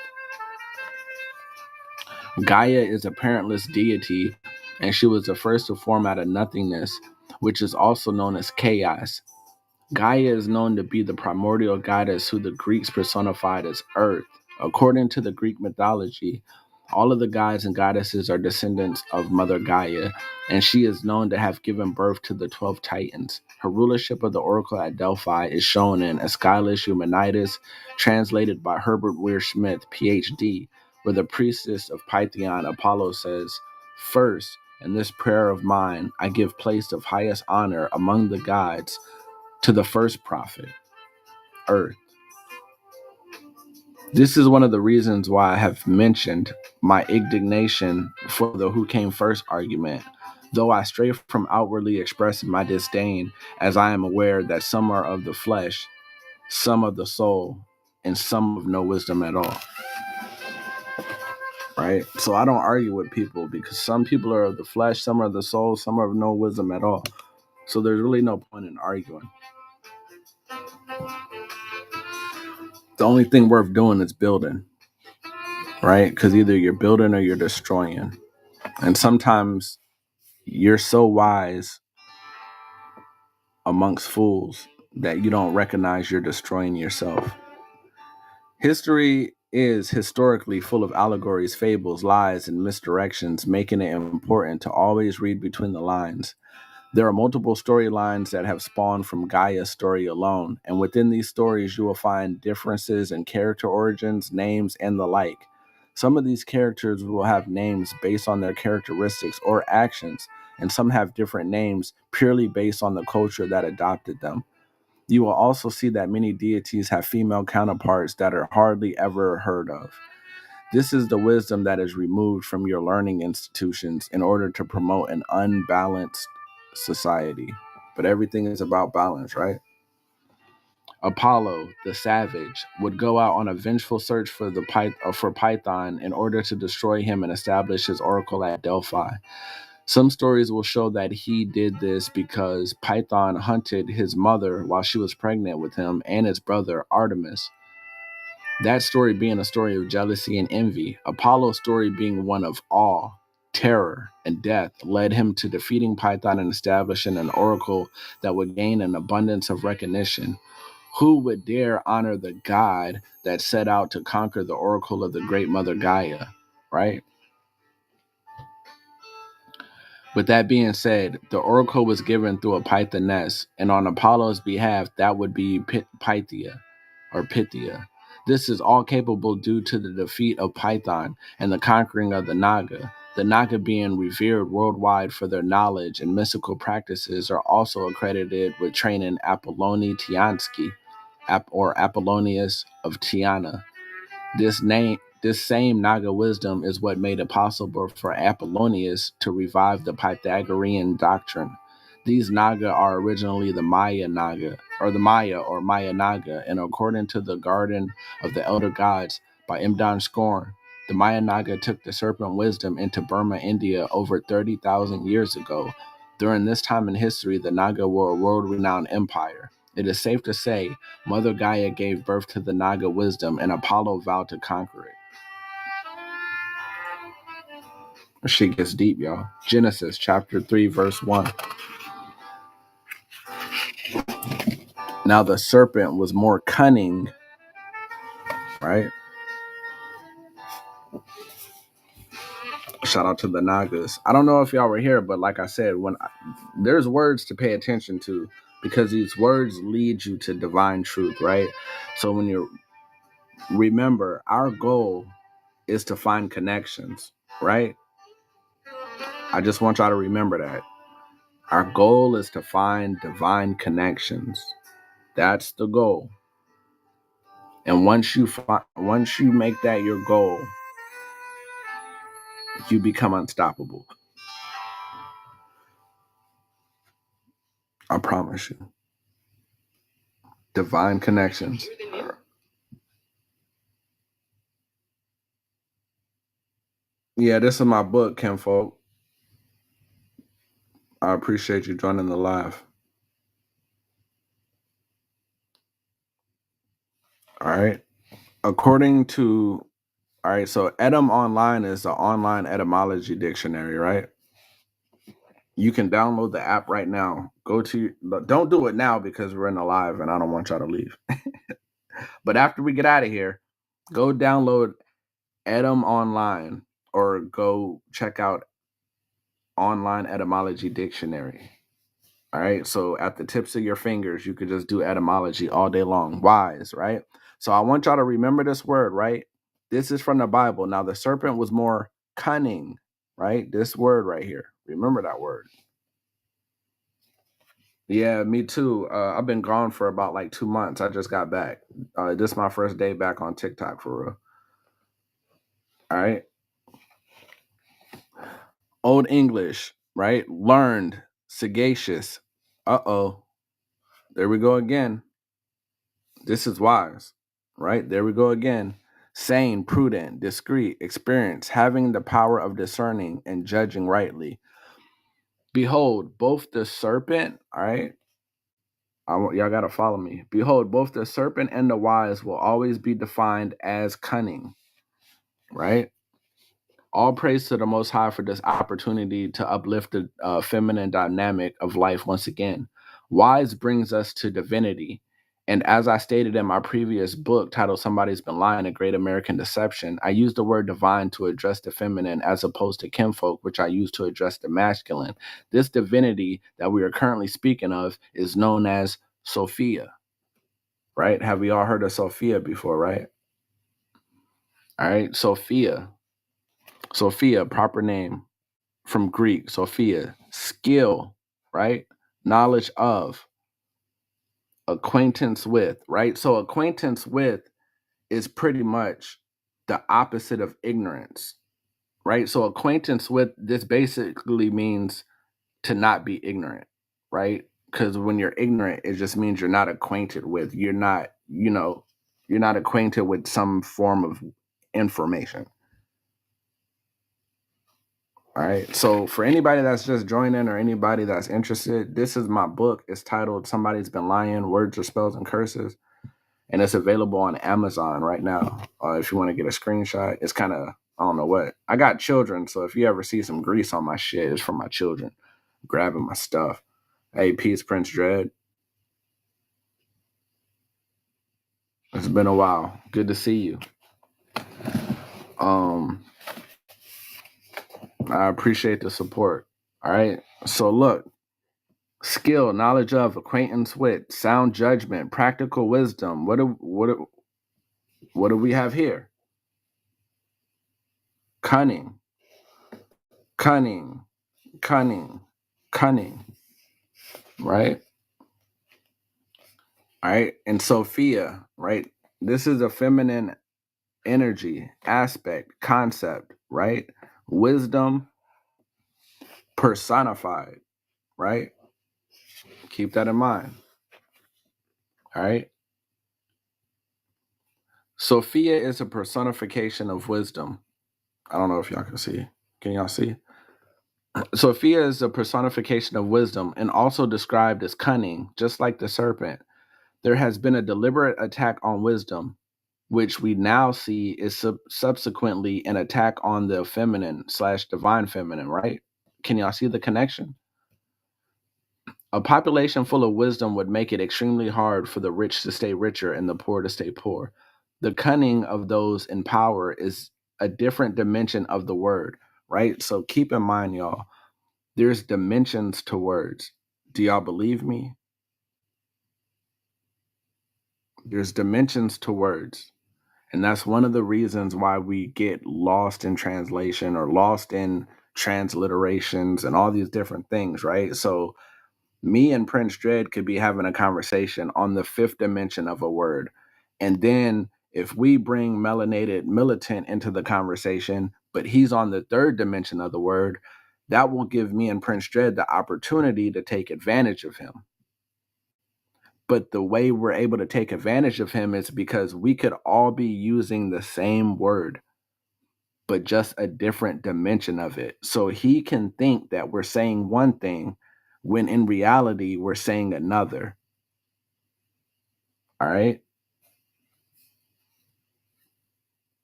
Gaia is a parentless deity, and she was the first to form out of nothingness, which is also known as chaos. Gaia is known to be the primordial goddess who the Greeks personified as Earth. According to the Greek mythology, all of the gods and goddesses are descendants of Mother Gaia, and she is known to have given birth to the 12 Titans. Her rulership of the oracle at Delphi is shown in Aeschylus Humanitas, translated by Herbert Weir Smith, PhD, where the priestess of Pythion, Apollo, says, "First, in this prayer of mine, I give place of highest honor among the gods to the first prophet, Earth." This is one of the reasons why I have mentioned my indignation for the who came first argument, though I stray from outwardly expressing my disdain, as I am aware that some are of the flesh, some of the soul, and some of no wisdom at all. Right? So I don't argue with people because some people are of the flesh, some are of the soul, some are of no wisdom at all. So there's really no point in arguing. The only thing worth doing is building, right? Because either you're building or you're destroying. And sometimes you're so wise amongst fools that you don't recognize you're destroying yourself. History is historically full of allegories, fables, lies, and misdirections, making it important to always read between the lines. There are multiple storylines that have spawned from Gaia's story alone, and within these stories you will find differences in character origins, names, and the like. Some of these characters will have names based on their characteristics or actions, and some have different names purely based on the culture that adopted them. You will also see that many deities have female counterparts that are hardly ever heard of. This is the wisdom that is removed from your learning institutions in order to promote an unbalanced society. But everything is about balance, right? Apollo, the savage, would go out on a vengeful search for Python in order to destroy him and establish his oracle at Delphi. Some stories will show that he did this because Python hunted his mother while she was pregnant with him and his brother Artemis. That story being a story of jealousy and envy, Apollo's story being one of awe, terror, and death, led him to defeating Python and establishing an oracle that would gain an abundance of recognition. Who would dare honor the god that set out to conquer the oracle of the great mother Gaia, right? With that being said, the oracle was given through a Pythoness, and on Apollo's behalf, that would be Pythia or Pythia. This is all capable due to the defeat of Python and the conquering of the Naga being revered worldwide for their knowledge and mystical practices, are also accredited with training Apolloni Tiansky or Apollonius of Tiana. This same Naga wisdom is what made it possible for Apollonius to revive the Pythagorean doctrine. These Naga are originally the Maya Naga, or the Maya or Maya Naga, and according to the Garden of the Elder Gods by Imdan Scorn, the Maya Naga took the serpent wisdom into Burma, India over 30,000 years ago. During this time in history, the Naga were a world-renowned empire. It is safe to say Mother Gaia gave birth to the Naga wisdom, and Apollo vowed to conquer it. Shit gets deep, y'all. Genesis chapter 3, verse 1. Now the serpent was more cunning, right? Shout out to the Nagas. I don't know if y'all were here, but like I said, there's words to pay attention to, because these words lead you to divine truth, right? So when you remember, our goal is to find connections, right? I just want y'all to remember that. Our goal is to find divine connections. That's the goal. And once you make that your goal, you become unstoppable. I promise you. Divine connections. Yeah, this is my book, Kinfolk. I appreciate you joining the live. All right. All right, so Edom Online is an online etymology dictionary, right? You can download the app right now. Don't do it now because we're in the live and I don't want y'all to leave. But after we get out of here, go download Edom Online or go check out Online Etymology Dictionary. All right. So at the tips of your fingers, you could just do etymology all day long. Wise, right? So I want y'all to remember this word, right? This is from the Bible. Now, the serpent was more cunning, right? This word right here. Remember that word. Yeah, me too. I've been gone for about like 2 months. I just got back. This is my first day back on TikTok for real. All right. Old English, right? Learned, sagacious. Uh-oh. There we go again. This is wise, right? There we go again. Sane, prudent, discreet, experienced, having the power of discerning and judging rightly. Behold, both the serpent, all right? Y'all got to follow me. Behold, both the serpent and the wise will always be defined as cunning, right? All praise to the Most High for this opportunity to uplift the feminine dynamic of life once again. Wise brings us to divinity. And as I stated in my previous book titled Somebody's Been Lying, A Great American Deception, I use the word divine to address the feminine as opposed to kinfolk, which I use to address the masculine. This divinity that we are currently speaking of is known as Sophia, right? Have we all heard of Sophia before, right? All right, Sophia, proper name. From Greek, Sophia, skill, right? Knowledge of, acquaintance with, right? So acquaintance with is pretty much the opposite of ignorance, right? So acquaintance with, this basically means to not be ignorant, right? Because when you're ignorant, it just means you're not acquainted with, you're not acquainted with some form of information. All right. So for anybody that's just joining or anybody that's interested, this is my book. It's titled Somebody's Been Lying, Words or Spells and Curses. And it's available on Amazon right now. If you want to get a screenshot, it's kind of, I don't know what. I got children, so if you ever see some grease on my shit, it's from my children grabbing my stuff. Hey, peace, Prince Dread. It's been a while. Good to see you. I appreciate the support. All right. So look, skill, knowledge of, acquaintance with, sound judgment, practical wisdom. What do we have here? Cunning, cunning, cunning, cunning. Right? All right. And Sophia, right? This is a feminine energy, aspect, concept, right? Wisdom personified, right? Keep that in mind. All right. Sophia is a personification of wisdom. I don't know if y'all can see. Can y'all see? Sophia is a personification of wisdom and also described as cunning, just like the serpent. There has been a deliberate attack on wisdom, which we now see is subsequently an attack on the feminine / divine feminine, right? Can y'all see the connection? A population full of wisdom would make it extremely hard for the rich to stay richer and the poor to stay poor. The cunning of those in power is a different dimension of the word, right? So keep in mind, y'all, there's dimensions to words. Do y'all believe me? There's dimensions to words. And that's one of the reasons why we get lost in translation or lost in transliterations and all these different things, right? So me and Prince Dread could be having a conversation on the fifth dimension of a word. And then if we bring melanated militant into the conversation, but he's on the third dimension of the word, that will give me and Prince Dread the opportunity to take advantage of him. But the way we're able to take advantage of him is because we could all be using the same word, but just a different dimension of it. So he can think that we're saying one thing when in reality we're saying another. All right.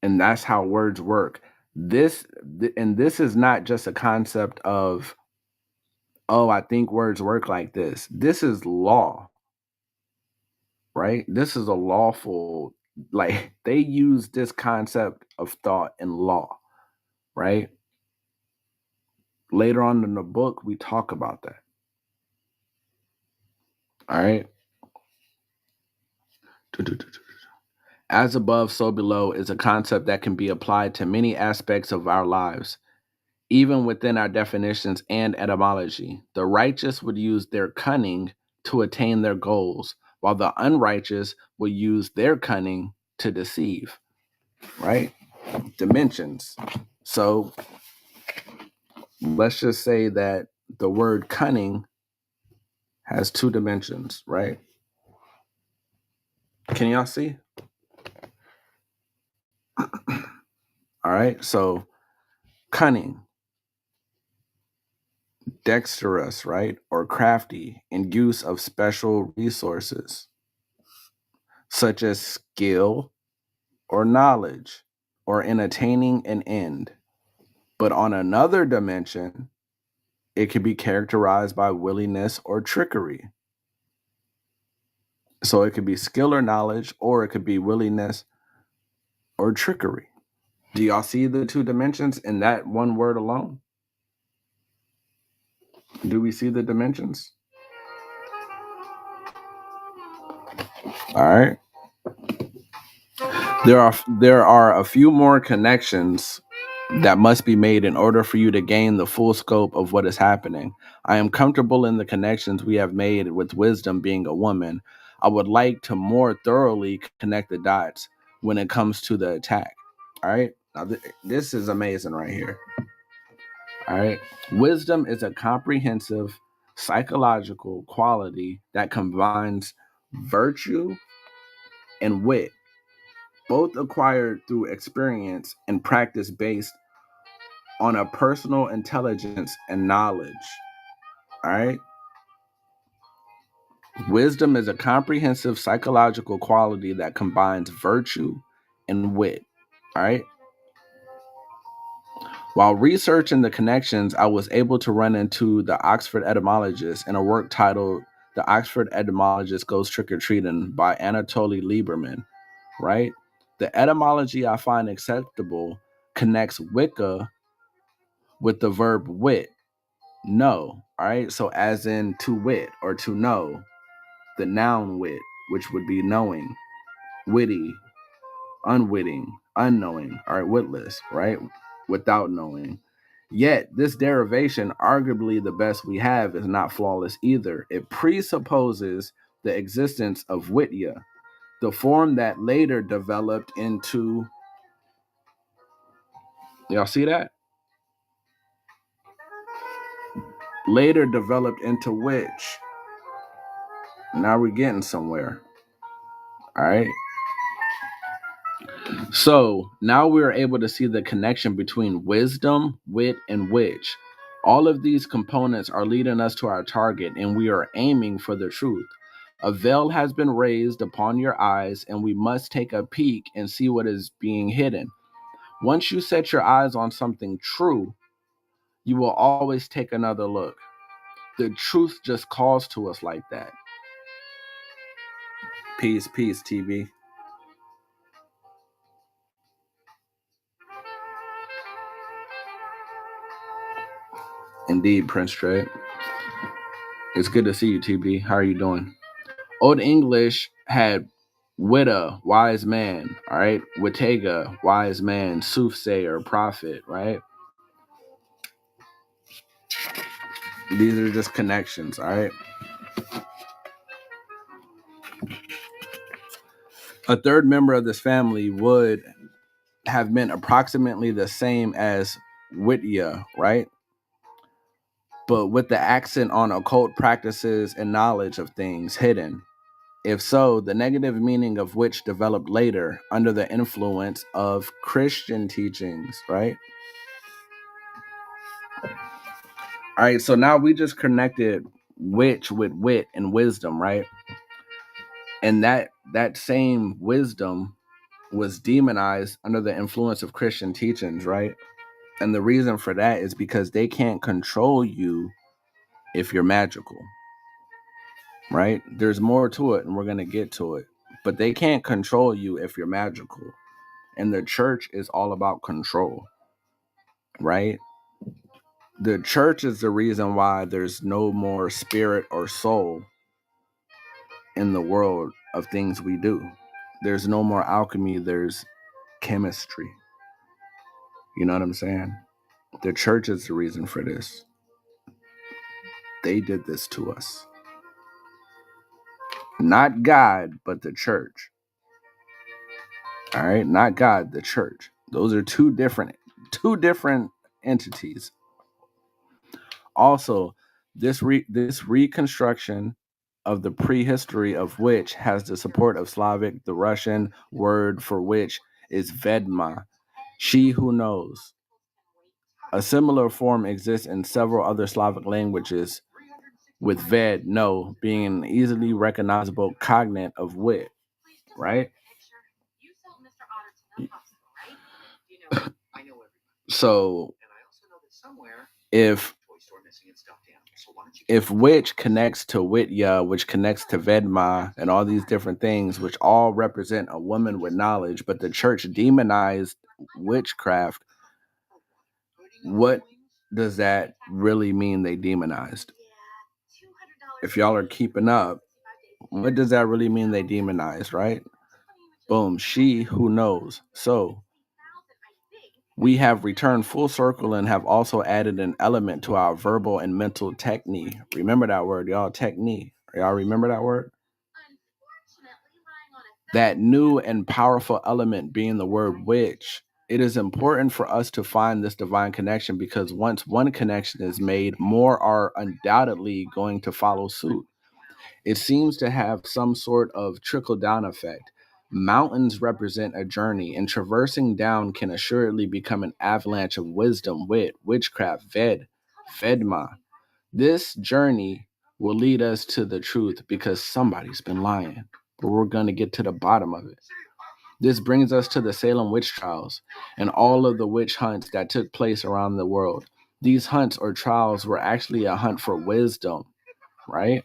And that's how words work. And this is not just a concept of, oh, I think words work like this. This is law, right? This is a lawful, like they use this concept of thought in law, right? Later on in the book, we talk about that. All right. As above, so below is a concept that can be applied to many aspects of our lives, even within our definitions and etymology. The righteous would use their cunning to attain their goals, while the unrighteous will use their cunning to deceive, right? Dimensions. So let's just say that the word cunning has two dimensions, right? Can y'all see? All right. So cunning, dexterous, right? Or crafty in use of special resources, such as skill or knowledge, or in attaining an end. But on another dimension, it could be characterized by willingness or trickery. So it could be skill or knowledge, or it could be willingness or trickery. Do y'all see the two dimensions in that one word alone? Do we see the dimensions? All right. There are a few more connections that must be made in order for you to gain the full scope of what is happening. I am comfortable in the connections we have made with wisdom being a woman. I would like to more thoroughly connect the dots when it comes to the attack. All right. Now, this is amazing right here. All right. Wisdom is a comprehensive psychological quality that combines virtue and wit, both acquired through experience and practice based on a personal intelligence and knowledge. All right. Wisdom is a comprehensive psychological quality that combines virtue and wit. All right. While researching the connections, I was able to run into the Oxford etymologist in a work titled The Oxford Etymologist Goes Trick-or-Treating by Anatoly Lieberman, right? The etymology I find acceptable connects Wicca with the verb wit, know, all right? So as in to wit or to know, the noun wit, which would be knowing, witty, unwitting, unknowing, all right, witless, right? Without knowing. Yet, this derivation, arguably the best we have, is not flawless either. It presupposes the existence of Witya, the form that later developed into, y'all see that? Later developed into which. Now we're getting somewhere, all right? So now we are able to see the connection between wisdom, wit, and witch. All of these components are leading us to our target, and we are aiming for the truth. A veil has been raised upon your eyes, and we must take a peek and see what is being hidden. Once you set your eyes on something true, you will always take another look. The truth just calls to us like that. Peace, peace, TV. Indeed, Prince Trey. It's good to see you, TB. How are you doing? Old English had Witta, wise man, all right? Wittega, wise man, soothsayer, prophet, right? These are just connections, all right? A third member of this family would have been approximately the same as Whitya, right? But with the accent on occult practices and knowledge of things hidden. If so, the negative meaning of which developed later under the influence of Christian teachings, right? All right, so now we just connected witch with wit and wisdom, right? And that same wisdom was demonized under the influence of Christian teachings, right? And the reason for that is because they can't control you if you're magical, right? There's more to it, and we're going to get to it. But they can't control you if you're magical. And the church is all about control, right? The church is the reason why there's no more spirit or soul in the world of things we do. There's no more alchemy, there's chemistry. You know what I'm saying? The church is the reason for this. They did this to us. Not God, but the church. All right, not God, the church. Those are two different entities. Also, this reconstruction of the prehistory of which has the support of Slavic. The Russian word for which is Vedma, she who knows. A similar form exists in several other Slavic languages, with ved, know, being an easily recognizable cognate of wit, right? So if which connects to Witya, which connects to Vedma, and all these different things, which all represent a woman with knowledge, but the church demonized witchcraft, what does that really mean they demonized? If y'all are keeping up, what does that really mean they demonized, right? Boom, she who knows. So we have returned full circle and have also added an element to our verbal and mental technique. Remember that word, y'all, technique. Y'all remember that word? That new and powerful element being the word witch. It is important for us to find this divine connection because once one connection is made, more are undoubtedly going to follow suit. It seems to have some sort of trickle-down effect. Mountains represent a journey, and traversing down can assuredly become an avalanche of wisdom, wit, witchcraft, vedma. This journey will lead us to the truth because somebody's been lying, but we're going to get to the bottom of it. This brings us to the Salem witch trials and all of the witch hunts that took place around the world. These hunts or trials were actually a hunt for wisdom, right?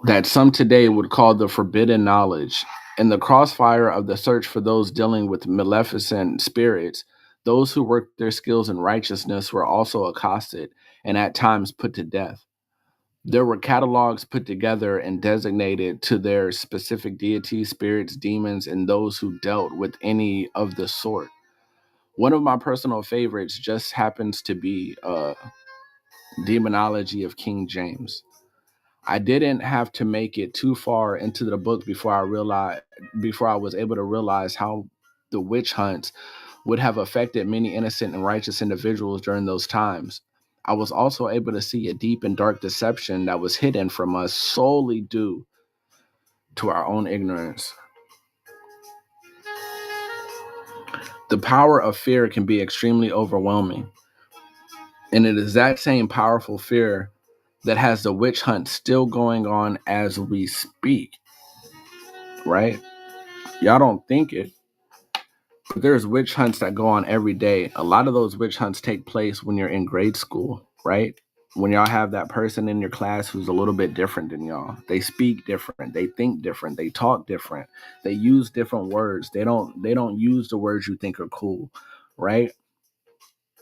That some today would call the forbidden knowledge. In the crossfire of the search for those dealing with maleficent spirits, those who worked their skills in righteousness were also accosted and at times put to death. There were catalogs put together and designated to their specific deities, spirits, demons, and those who dealt with any of the sort. One of my personal favorites just happens to be Demonology of King James. I didn't have to make it too far into the book before I was able to realize how the witch hunts would have affected many innocent and righteous individuals during those times. I was also able to see a deep and dark deception that was hidden from us solely due to our own ignorance. The power of fear can be extremely overwhelming, and it is that same powerful fear that has the witch hunt still going on as we speak, right? Y'all don't think it, but there's witch hunts that go on every day. A lot of those witch hunts take place when you're in grade school, right? When y'all have that person in your class who's a little bit different than y'all. They speak different, they think different, they talk different, they use different words. They don't use the words you think are cool, right?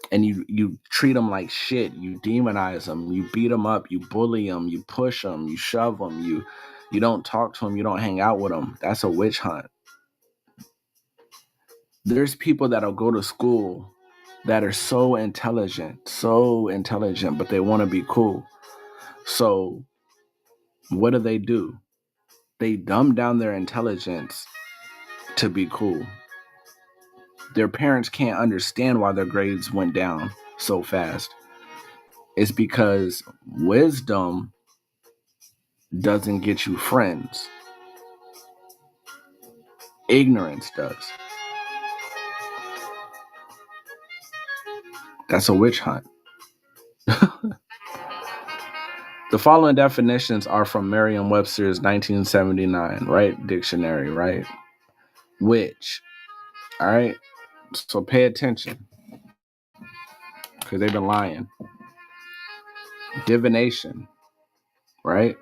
And you treat them like shit. You demonize them, you beat them up, you bully them, you push them, you shove them, you don't talk to them, you don't hang out with them. That's a witch hunt. There's people that'll go to school that are so intelligent, but they want to be cool. So what do? They dumb down their intelligence to be cool. Their parents can't understand why their grades went down so fast. It's because wisdom doesn't get you friends. Ignorance does. That's a witch hunt. The following definitions are from Merriam-Webster's 1979, right? Dictionary, right? Witch. All right. So pay attention because they've been lying. Divination, right?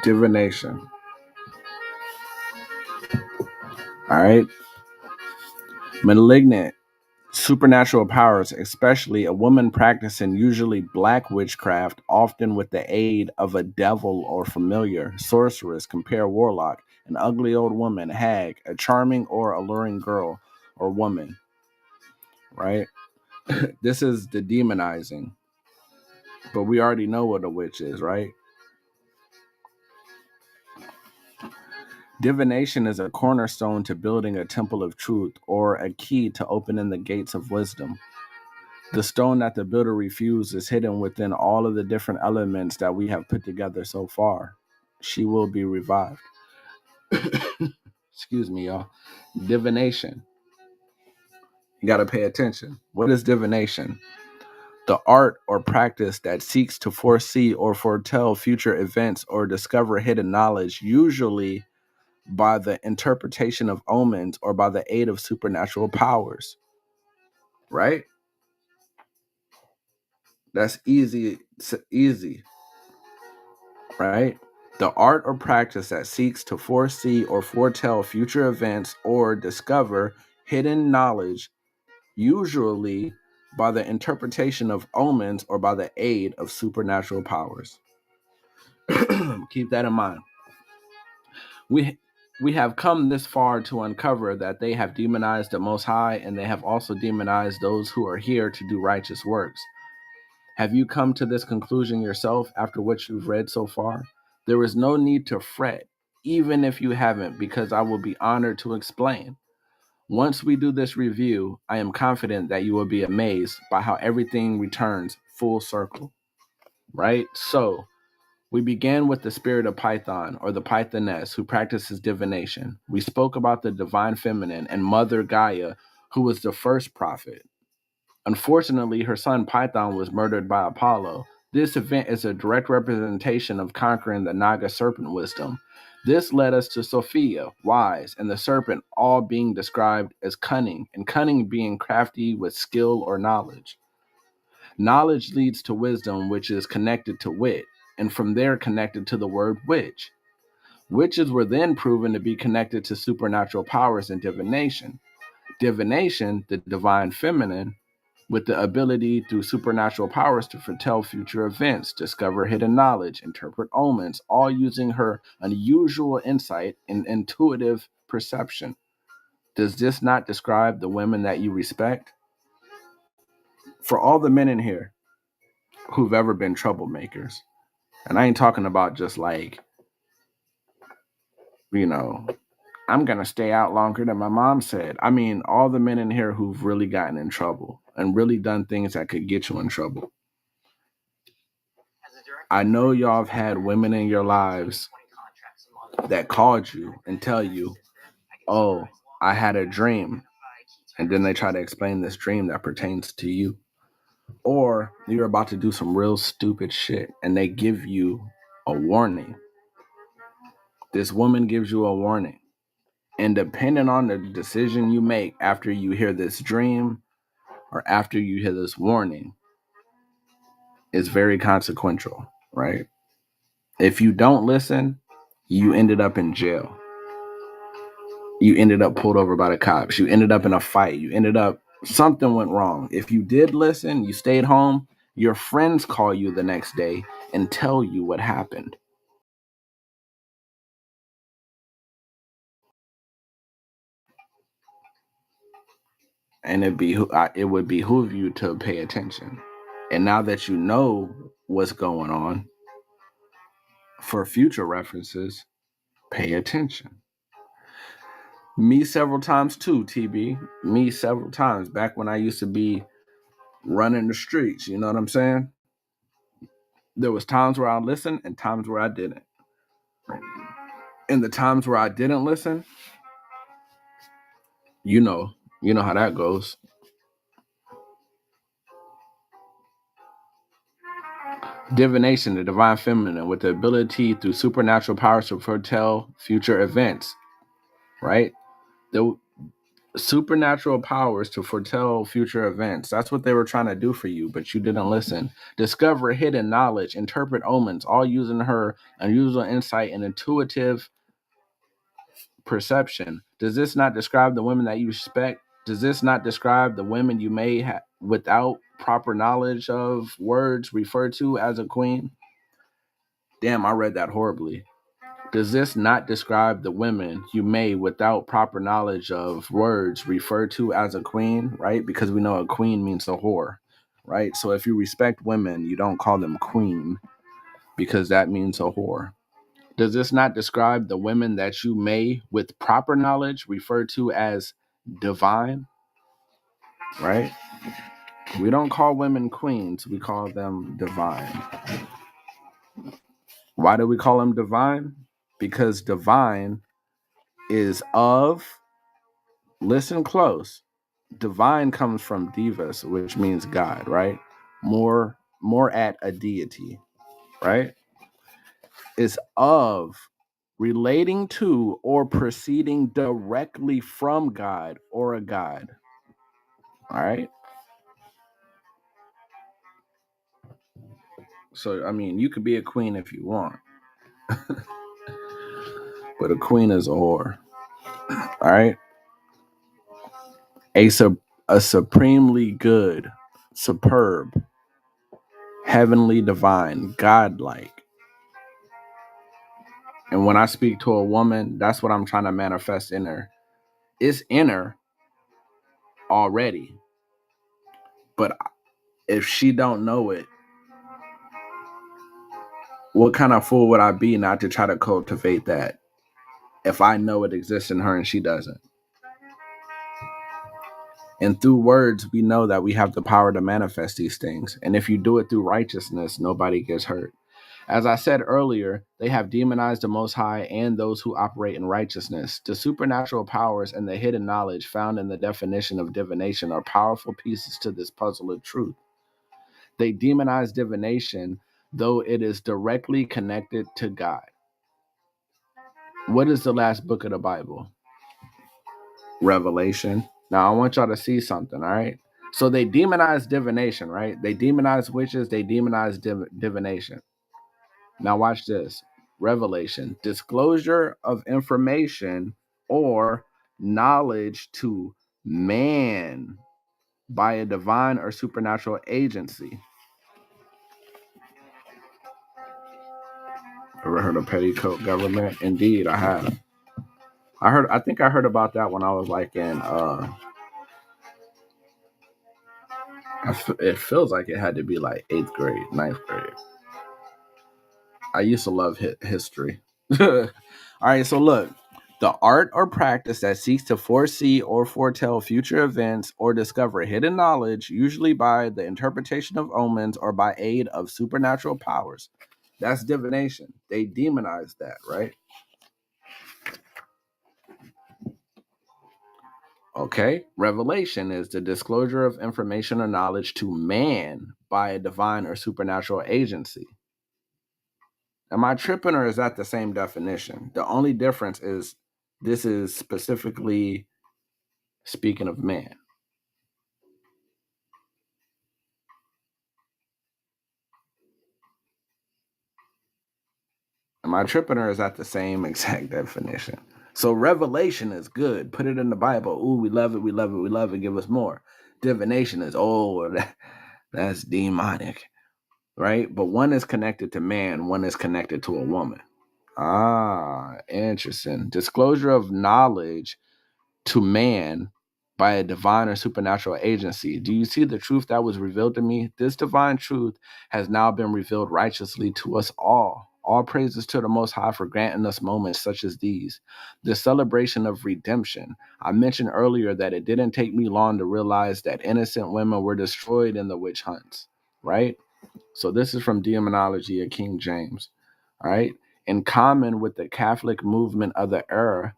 Divination. All right. Malignant. Supernatural powers, especially a woman practicing usually black witchcraft, often with the aid of a devil or familiar, sorceress, compare warlock, an ugly old woman, hag, a charming or alluring girl or woman, right? This is the demonizing, but we already know what a witch is, right? Divination is a cornerstone to building a temple of truth or a key to opening the gates of wisdom. The stone that the builder refused is hidden within all of the different elements that we have put together so far. She will be revived. Excuse me, y'all. Divination. You got to pay attention. What is divination? The art or practice that seeks to foresee or foretell future events or discover hidden knowledge, usually by the interpretation of omens or by the aid of supernatural powers. Right? That's easy. Easy. Right? The art or practice that seeks to foresee or foretell future events or discover hidden knowledge, usually by the interpretation of omens or by the aid of supernatural powers. Keep that in mind. We have come this far to uncover that they have demonized the Most High, and they have also demonized those who are here to do righteous works. Have you come to this conclusion yourself after what you've read so far? There is no need to fret, even if you haven't, because I will be honored to explain. Once we do this review, I am confident that you will be amazed by how everything returns full circle, right? So we began with the spirit of Python, or the Pythoness, who practices divination. We spoke about the divine feminine and Mother Gaia, who was the first prophet. Unfortunately, her son Python was murdered by Apollo. This event is a direct representation of conquering the Naga serpent wisdom. This led us to Sophia, wise, and the serpent, all being described as cunning, and cunning being crafty with skill or knowledge. Knowledge leads to wisdom, which is connected to wit, and from there connected to the word witch. Witches were then proven to be connected to supernatural powers and divination. Divination, the divine feminine, with the ability through supernatural powers to foretell future events, discover hidden knowledge, interpret omens, all using her unusual insight and intuitive perception. Does this not describe the women that you respect? For all the men in here who've ever been troublemakers, and I ain't talking about just like, you know, I'm going to stay out longer than my mom said. I mean, all the men in here who've really gotten in trouble and really done things that could get you in trouble. I know y'all have had women in your lives that called you and tell you, oh, I had a dream. And then they try to explain this dream that pertains to you. Or you're about to do some real stupid shit and they give you a warning. This woman gives you a warning. And depending on the decision you make after you hear this dream or after you hear this warning, is very consequential, right? If you don't listen, you ended up in jail. You ended up pulled over by the cops. You ended up in a fight. Something went wrong. If you did listen, you stayed home, your friends call you the next day and tell you what happened. And it would behoove you to pay attention. And now that you know what's going on, for future references, pay attention. Me several times too, TB. Me several times back when I used to be running the streets. You know what I'm saying? There was times where I listened and times where I didn't. In the times where I didn't listen, you know how that goes. Divination, the divine feminine, with the ability through supernatural powers to foretell future events, right? The supernatural powers to foretell future events. That's what they were trying to do for you, but you didn't listen. Discover hidden knowledge, interpret omens, all using her unusual insight and intuitive perception. Does this not describe the women that you respect? Does this not describe the women you may have without proper knowledge of words referred to as a queen? Damn, I read that horribly. Does this not describe the women you may without proper knowledge of words refer to as a queen, right? Because we know a queen means a whore, right? So if you respect women, you don't call them queen because that means a whore. Does this not describe the women that you may, with proper knowledge, refer to as divine? Right? We don't call women queens, we call them divine. Why do we call them divine? Because divine is of, listen close, divine comes from divas, which means God, right? More at a deity, right? Is of, relating to or proceeding directly from God or a God. All right. So, I mean, you could be a queen if you want, but a queen is a whore. All right. A supremely good, superb, heavenly, divine, godlike. And when I speak to a woman, that's what I'm trying to manifest in her. It's in her already. But if she don't know it, what kind of fool would I be not to try to cultivate that if I know it exists in her and she doesn't? And through words, we know that we have the power to manifest these things. And if you do it through righteousness, nobody gets hurt. As I said earlier, they have demonized the Most High and those who operate in righteousness. The supernatural powers and the hidden knowledge found in the definition of divination are powerful pieces to this puzzle of truth. They demonize divination, though it is directly connected to God. What is the last book of the Bible? Revelation. Now, I want y'all to see something, all right? So they demonize divination, right? They demonize witches, they demonize divination. Now, watch this. Revelation, disclosure of information or knowledge to man by a divine or supernatural agency. Ever heard of petticoat government? Indeed, I have. I think I heard about that when I was like in it feels like it had to be like 8th grade, 9th grade. I used to love history. All right, so look, the art or practice that seeks to foresee or foretell future events or discover hidden knowledge, usually by the interpretation of omens or by aid of supernatural powers. That's divination. They demonize that, right? Okay, revelation is the disclosure of information or knowledge to man by a divine or supernatural agency. Am I tripping or is that the same definition? The only difference is this is specifically speaking of man. Am I tripping or is that the same exact definition? So revelation is good. Put it in the Bible. Ooh, we love it, we love it, we love it. Give us more. Divination is, that's demonic, right? But one is connected to man, one is connected to a woman. Ah, interesting. Disclosure of knowledge to man by a divine or supernatural agency. Do you see the truth that was revealed to me? This divine truth has now been revealed righteously to us all. All praises to the Most High for granting us moments such as these. The celebration of redemption. I mentioned earlier that it didn't take me long to realize that innocent women were destroyed in the witch hunts, right? So this is from Demonology of King James, all right? In common with the Catholic movement of the era,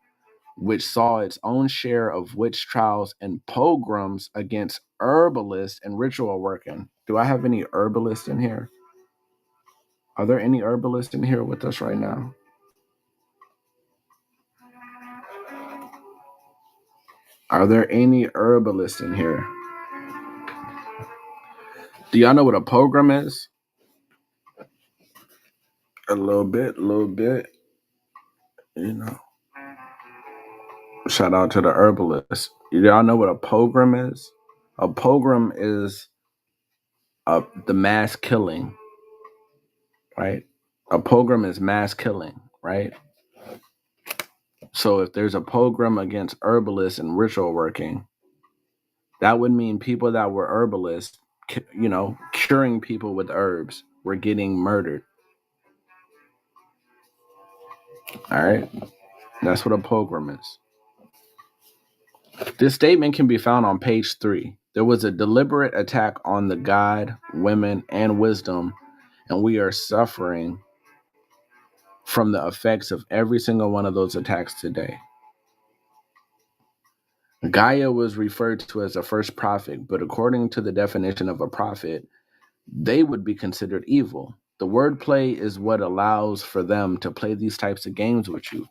which saw its own share of witch trials and pogroms against herbalists and ritual working. Do I have any herbalists in here? Are there any herbalists in here with us right now? Are there any herbalists in here? Do y'all know what a pogrom is? A little bit, you know. Shout out to the herbalists. Y'all know what a pogrom is? A pogrom is the mass killing, right? A pogrom is mass killing, right? So if there's a pogrom against herbalists and ritual working, that would mean people that were herbalists, curing people with herbs, were getting murdered. All right. That's what a pogrom is. This statement can be found on page 3. There was a deliberate attack on the God, women, and wisdom, and we are suffering from the effects of every single one of those attacks today. Gaia was referred to as the first prophet, but according to the definition of a prophet, they would be considered evil. The wordplay is what allows for them to play these types of games with you.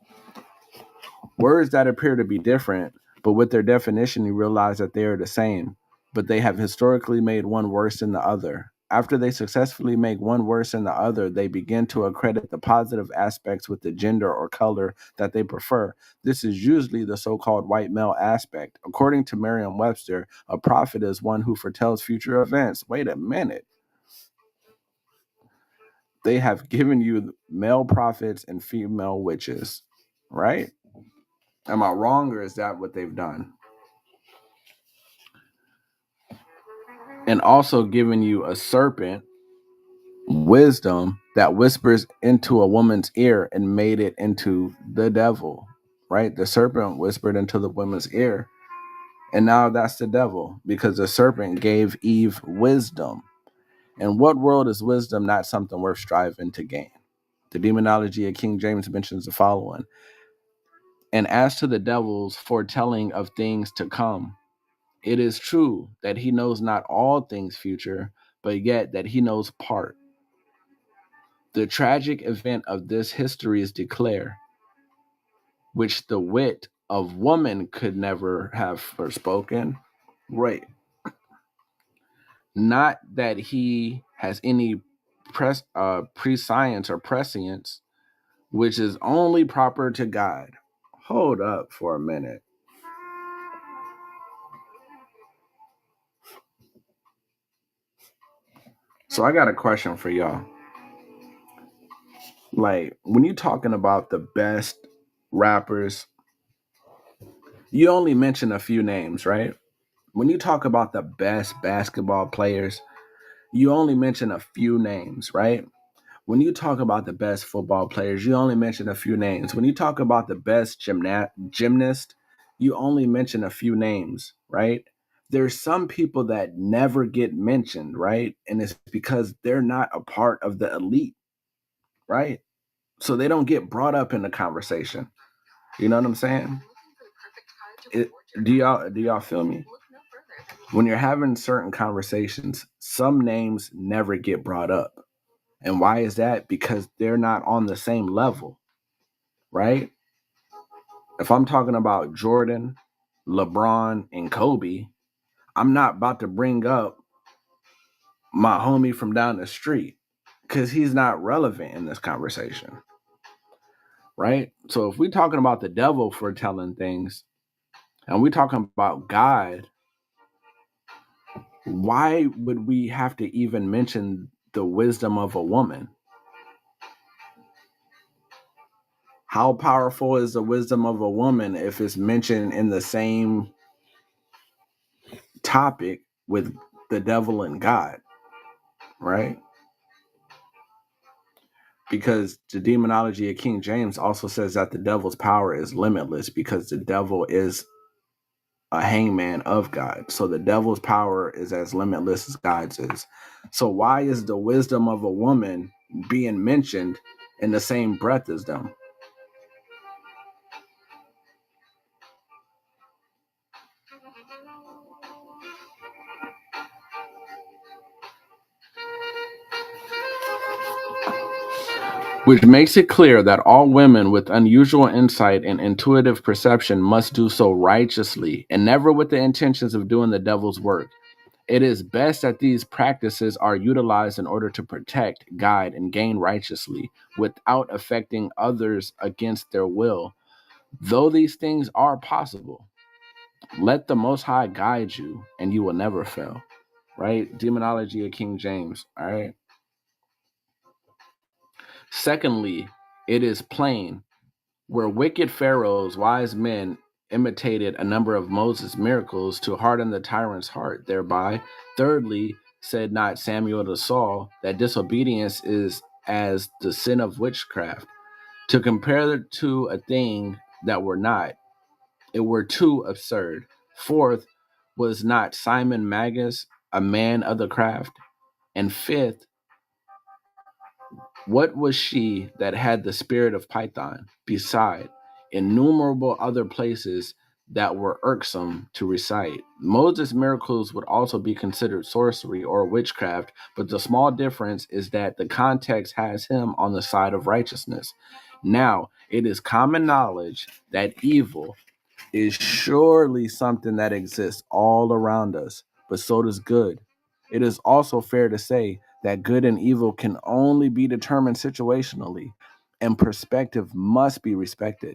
Words that appear to be different, but with their definition, you realize that they are the same, but they have historically made one worse than the other. After they successfully make one worse than the other, they begin to accredit the positive aspects with the gender or color that they prefer. This is usually the so-called white male aspect. According to Merriam-Webster, a prophet is one who foretells future events. Wait a minute. They have given you male prophets and female witches, right? Am I wrong, or is that what they've done? And also given you a serpent, wisdom, that whispers into a woman's ear and made it into the devil, right? The serpent whispered into the woman's ear And now that's the devil, because the serpent gave Eve wisdom. In what world is wisdom not something worth striving to gain? The demonology of King James mentions the following. And as to the devil's foretelling of things to come, it is true that he knows not all things future, but yet that he knows part. The tragic event of this history is declare, which the wit of woman could never have forespoken. Right. Not that he has any prescience or prescience, which is only proper to God. Hold up for a minute. So I got a question for y'all. Like, when you talking about the best rappers, you only mention a few names, right? When you talk about the best basketball players, you only mention a few names, right? When you talk about the best football players, you only mention a few names. When you talk about the best gymnast, you only mention a few names, right? There's some people that never get mentioned, right? And it's because they're not a part of the elite, right? So they don't get brought up in the conversation. You know what I'm saying? It, do y'all feel me? When you're having certain conversations, some names never get brought up. And why is that? Because they're not on the same level, right? If I'm talking about Jordan, LeBron, and Kobe, I'm not about to bring up my homie from down the street because he's not relevant in this conversation, right? So if we're talking about the devil for telling things and we're talking about God, why would we have to even mention the wisdom of a woman? How powerful is the wisdom of a woman if it's mentioned in the same topic with the devil and God, right? Because the demonology of King James also says that the devil's power is limitless because the devil is a hangman of God. So the devil's power is as limitless as God's is. So why is the wisdom of a woman being mentioned in the same breath as them? Which makes it clear that all women with unusual insight and intuitive perception must do so righteously and never with the intentions of doing the devil's work. It is best that these practices are utilized in order to protect, guide, and gain righteously without affecting others against their will. Though these things are possible, let the Most High guide you and you will never fail. Right? Demonology of King James. All right. Secondly, it is plain where wicked Pharaoh's wise men imitated a number of Moses' miracles to harden the tyrant's heart thereby. Thirdly, said not Samuel to Saul that disobedience is as the sin of witchcraft. To compare it to a thing that were not, it were too absurd. Fourth, was not Simon Magus a man of the craft? And fifth, what was she that had the spirit of Python, beside innumerable other places that were irksome to recite? Moses' miracles would also be considered sorcery or witchcraft, but the small difference is that the context has him on the side of righteousness. Now, it is common knowledge that evil is surely something that exists all around us, but so does good. It is also fair to say that good and evil can only be determined situationally, and perspective must be respected.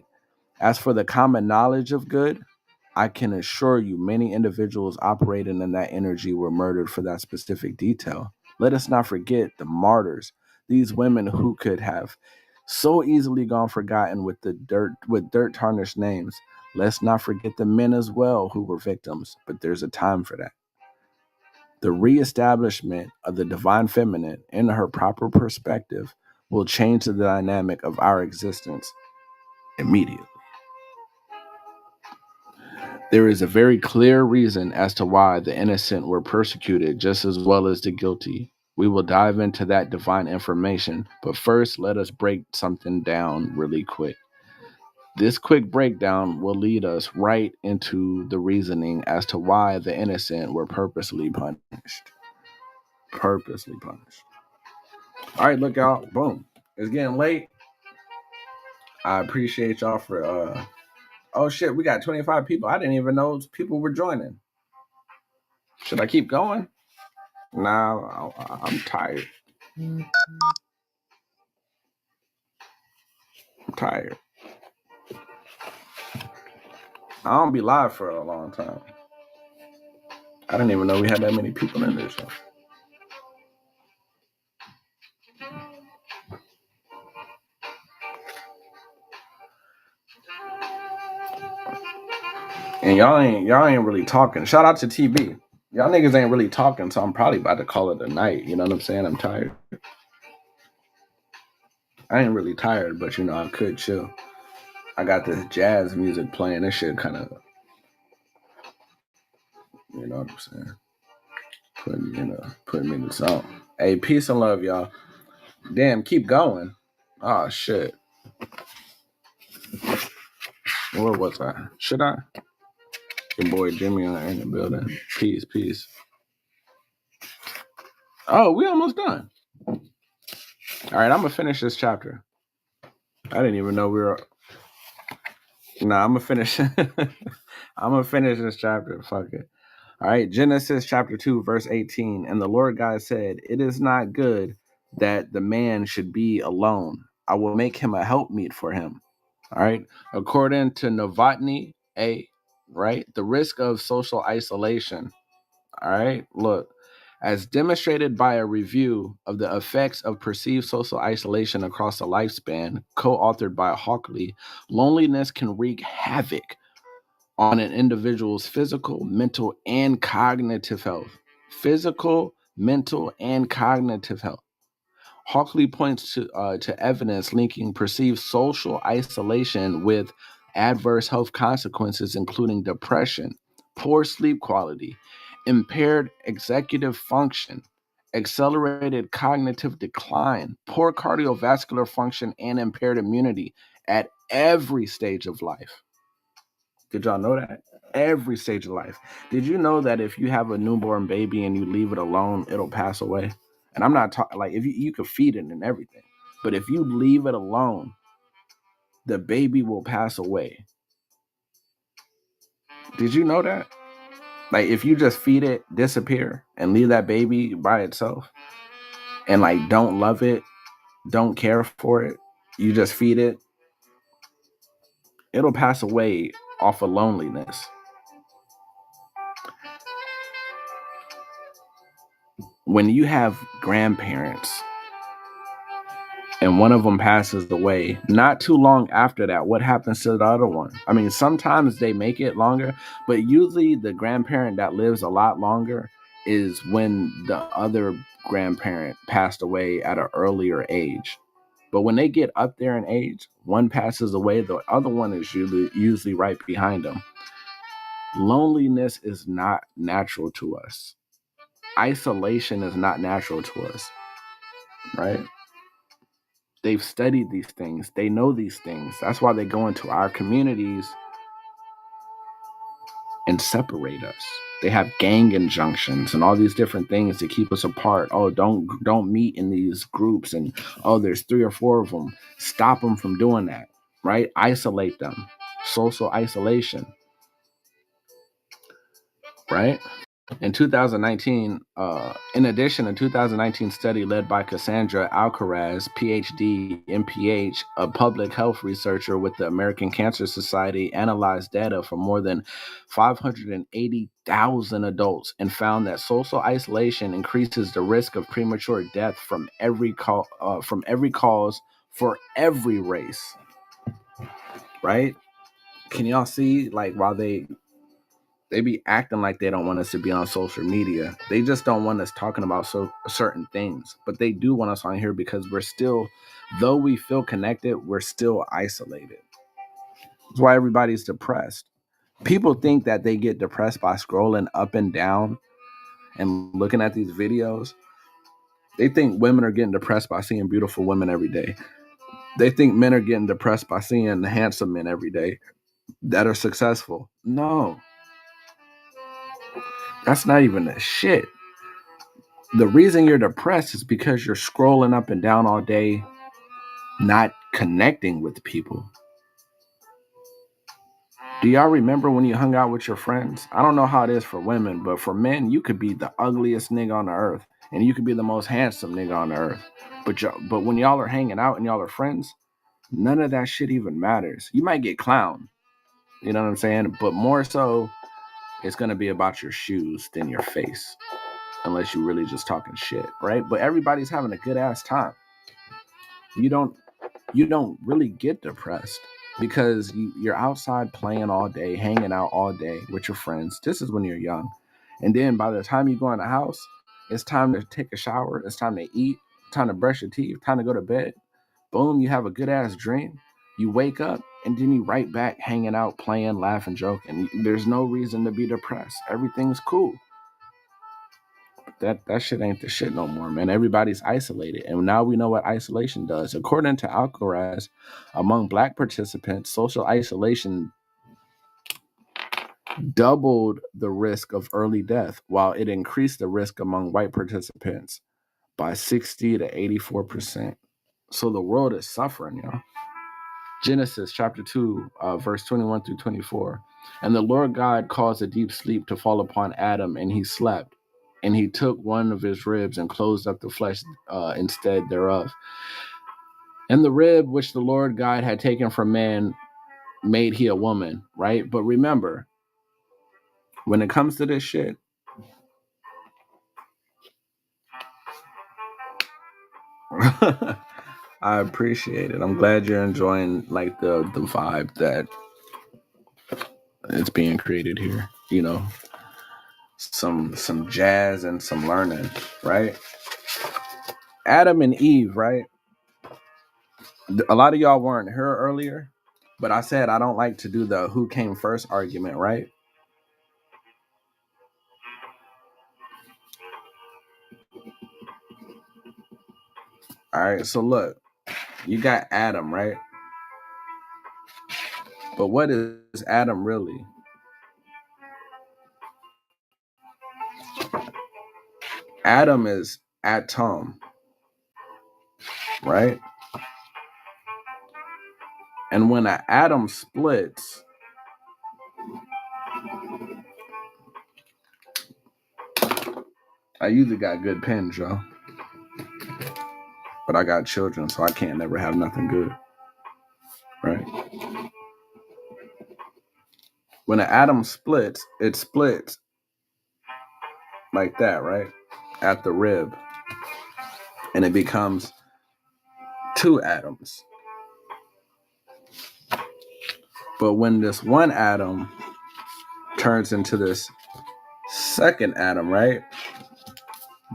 As for the common knowledge of good, I can assure you many individuals operating in that energy were murdered for that specific detail. Let us not forget the martyrs, these women who could have so easily gone forgotten with dirt tarnished names. Let's not forget the men as well who were victims, but there's a time for that. The reestablishment of the divine feminine in her proper perspective will change the dynamic of our existence immediately. There is a very clear reason as to why the innocent were persecuted just as well as the guilty. We will dive into that divine information, but first let us break something down really quick. This quick breakdown will lead us right into the reasoning as to why the innocent were purposely punished. Purposely punished. All right, look out. Boom. It's getting late. I appreciate y'all for oh shit, we got 25 people. I didn't even know people were joining. Should I keep going? Nah, I'm tired. I'm tired. I don't be live for a long time. I didn't even know we had that many people in this show. And y'all ain't really talking. Shout out to TB. Y'all niggas ain't really talking, so I'm probably about to call it a night. You know what I'm saying? I'm tired. I ain't really tired, but you know, I could chill. I got this jazz music playing. This shit kind of, you know what I'm saying? Putting me in the zone. Hey, peace and love, y'all. Damn, keep going. Oh shit. Where was I? Should I? Your boy Jimmy in the building. Peace, peace. Oh, we almost done. All right, I'm gonna finish this chapter. I didn't even know we were. Nah, I'm gonna finish. I'm gonna finish this chapter. Fuck it. All right, Genesis chapter 2, verse 18. And the Lord God said, "It is not good that the man should be alone. I will make him a helpmeet for him." All right. According to Novotny A, right? The risk of social isolation. All right. Look, as demonstrated by a review of the effects of perceived social isolation across the lifespan, co-authored by Hockley, loneliness can wreak havoc on an individual's physical, mental, and cognitive health. Physical, mental, and cognitive health. Hockley points to evidence linking perceived social isolation with adverse health consequences, including depression, poor sleep quality, impaired executive function, accelerated cognitive decline, poor cardiovascular function, and impaired immunity at every stage of life. Did y'all know that? Every stage of life. Did you know that if you have a newborn baby and you leave it alone, it'll pass away? And I'm not talking like if you could feed it and everything, but if you leave it alone, the baby will pass away. Did you know that? Like if you just feed it, disappear, and leave that baby by itself, and like don't love it, don't care for it, you just feed it, it'll pass away off of loneliness. When you have grandparents and one of them passes away, not too long after that, what happens to the other one? I mean, sometimes they make it longer, but usually the grandparent that lives a lot longer is when the other grandparent passed away at an earlier age. But when they get up there in age, one passes away, the other one is usually right behind them. Loneliness is not natural to us. Isolation is not natural to us, right? They've studied these things. They know these things. That's why they go into our communities and separate us. They have gang injunctions and all these different things to keep us apart. Oh, don't meet in these groups, and oh, there's 3 or 4 of them. Stop them from doing that, right? Isolate them. Social isolation, right? In 2019, in addition, a 2019 study led by Cassandra Alcaraz, PhD, MPH, a public health researcher with the American Cancer Society, analyzed data from more than 580,000 adults and found that social isolation increases the risk of premature death from every cause for every race. Right? Can y'all see, like, while they be acting like they don't want us to be on social media. They just don't want us talking about certain things. But they do want us on here because we're still, though we feel connected, we're still isolated. That's why everybody's depressed. People think that they get depressed by scrolling up and down and looking at these videos. They think women are getting depressed by seeing beautiful women every day. They think men are getting depressed by seeing handsome men every day that are successful. No, that's not even the shit. The reason you're depressed is because you're scrolling up and down all day, not connecting with people. Do y'all remember when you hung out with your friends? I don't know how it is for women, but for men, you could be the ugliest nigga on the earth and you could be the most handsome nigga on the earth. But when y'all are hanging out and y'all are friends, none of that shit even matters. You might get clowned, you know what I'm saying? But more so, it's gonna be about your shoes than your face, unless you really just talking shit, right? But everybody's having a good ass time. You don't really get depressed because you're outside playing all day, hanging out all day with your friends. This is when you're young. And then by the time you go in the house, it's time to take a shower, it's time to eat, time to brush your teeth, time to go to bed. Boom, you have a good ass dream. You wake up and then you right back hanging out, playing, laughing, joking. There's no reason to be depressed. Everything's cool. That shit ain't the shit no more, man. Everybody's isolated, and now we know what isolation does. According to Alcaraz, among Black participants, social isolation doubled the risk of early death, while it increased the risk among white participants by 60 to 84%. So the world is suffering, y'all. Genesis chapter 2, verse 21 through 24. And the Lord God caused a deep sleep to fall upon Adam, and he slept. And he took one of his ribs and closed up the flesh instead thereof. And the rib which the Lord God had taken from man made he a woman, right? But remember, when it comes to this shit, I appreciate it. I'm glad you're enjoying like the vibe that it's being created here. You know, some jazz and some learning, right? Adam and Eve, right? A lot of y'all weren't here earlier, but I said I don't like to do the who came first argument, right? All right, so look, you got Adam, right? But what is Adam really? Adam is atom, right? And when an atom splits, I usually got good pens, y'all. But I got children, so I can't never have nothing good, right? When an atom splits, it splits like that, right? At the rib. And it becomes two atoms. But when this one atom turns into this second atom, right?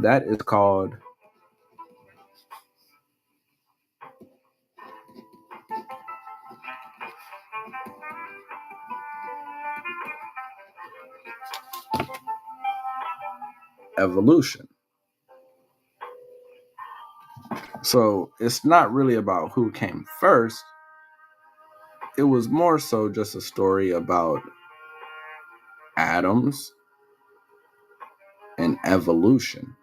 That is called evolution. So it's not really about who came first. It was more so just a story about atoms and evolution.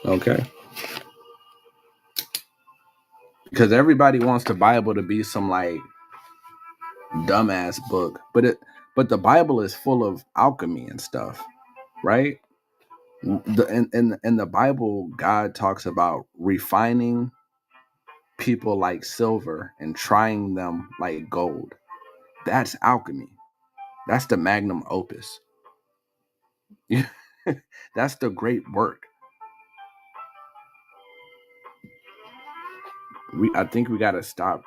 Okay? Because everybody wants the Bible to be some like dumbass book, but the Bible is full of alchemy and stuff, right? In the Bible, God talks about refining people like silver and trying them like gold. That's alchemy. That's the magnum opus. That's the great work. I think we gotta stop.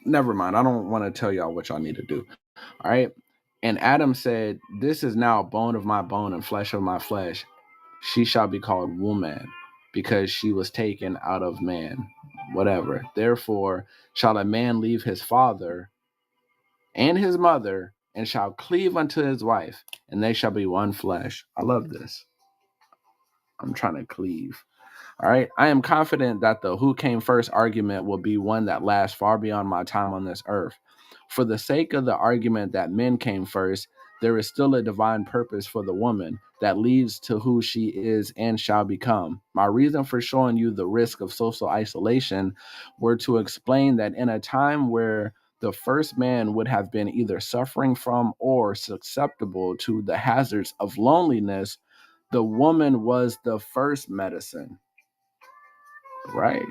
Never mind. I don't want to tell y'all what y'all need to do. All right. And Adam said, "This is now bone of my bone and flesh of my flesh. She shall be called woman, because she was taken out of man." whatever. Therefore, shall a man leave his father and his mother, and shall cleave unto his wife, and they shall be one flesh. I love this. I'm trying to cleave. All right. I am confident that the who came first argument will be one that lasts far beyond my time on this earth. For the sake of the argument that men came first, there is still a divine purpose for the woman that leads to who she is and shall become. My reason for showing you the risk of social isolation were to explain that in a time where the first man would have been either suffering from or susceptible to the hazards of loneliness, the woman was the first medicine, right?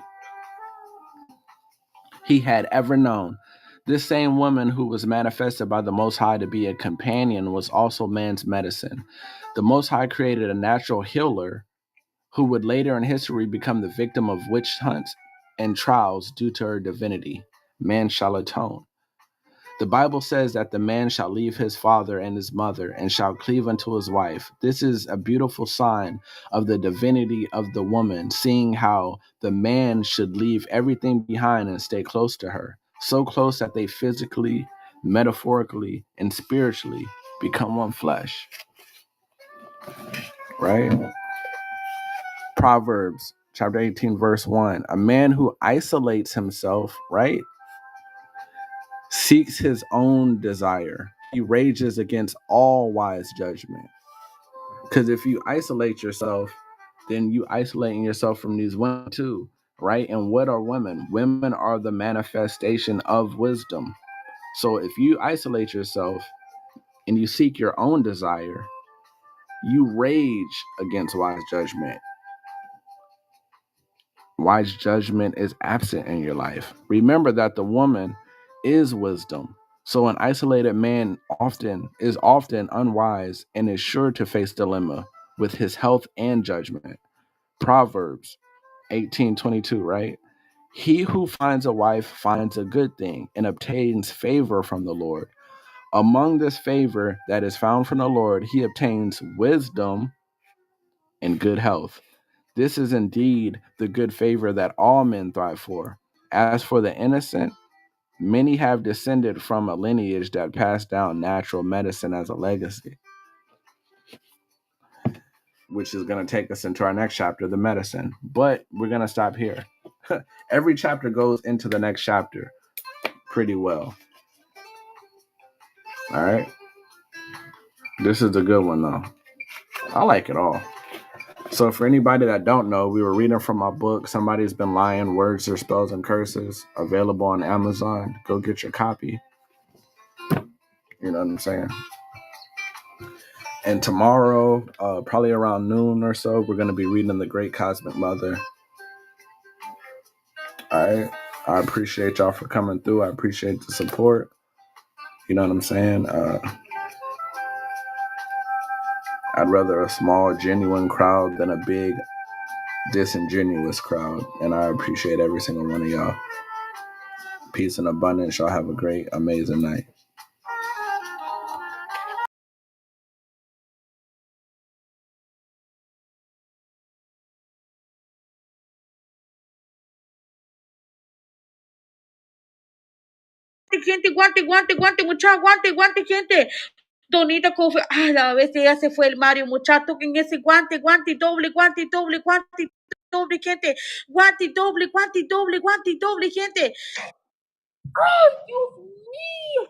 He had ever known. This same woman who was manifested by the Most High to be a companion was also man's medicine. The Most High created a natural healer who would later in history become the victim of witch hunts and trials due to her divinity. Man shall atone. The Bible says that the man shall leave his father and his mother and shall cleave unto his wife. This is a beautiful sign of the divinity of the woman, seeing how the man should leave everything behind and stay close to her, so close that they physically, metaphorically, and spiritually become one flesh, right? Proverbs chapter 18, verse 1. A man who isolates himself, right, seeks his own desire. He rages against all wise judgment. Because if you isolate yourself, then you isolating yourself from these women too, right? And what are women? Women are the manifestation of wisdom. So if you isolate yourself and you seek your own desire, you rage against wise judgment. Wise judgment is absent in your life. Remember that the woman is wisdom. So an isolated man is often unwise and is sure to face dilemma with his health and judgment. Proverbs 18:22, right? He who finds a wife finds a good thing and obtains favor from the Lord. Among this favor that is found from the Lord, he obtains wisdom and good health. This is indeed the good favor that all men thrive for. As for the innocent, many have descended from a lineage that passed down natural medicine as a legacy, which is going to take us into our next chapter, the medicine. But we're going to stop here. Every chapter goes into the next chapter pretty well. All right. This is a good one, though. I like it all. So for anybody that don't know, we were reading from my book, Somebody's Been Lying, Words or Spells and Curses, available on Amazon. Go get your copy. You know what I'm saying? And tomorrow, probably around noon or so, we're going to be reading The Great Cosmic Mother. All right. I appreciate y'all for coming through. I appreciate the support. You know what I'm saying? I'd rather a small, genuine crowd than a big, disingenuous crowd. And I appreciate every single one of y'all. Peace and abundance. Y'all have a great, amazing night. Gente, guante, guante, guante, mucha, guante, guante, gente. Donita Kofi, a veces ya se fue el Mario, muchacho, que en ese guante, guante, doble, guante, doble, guante, doble, gente. Guante, doble, guante, doble, guante, doble, gente. ¡Ay, Dios mío!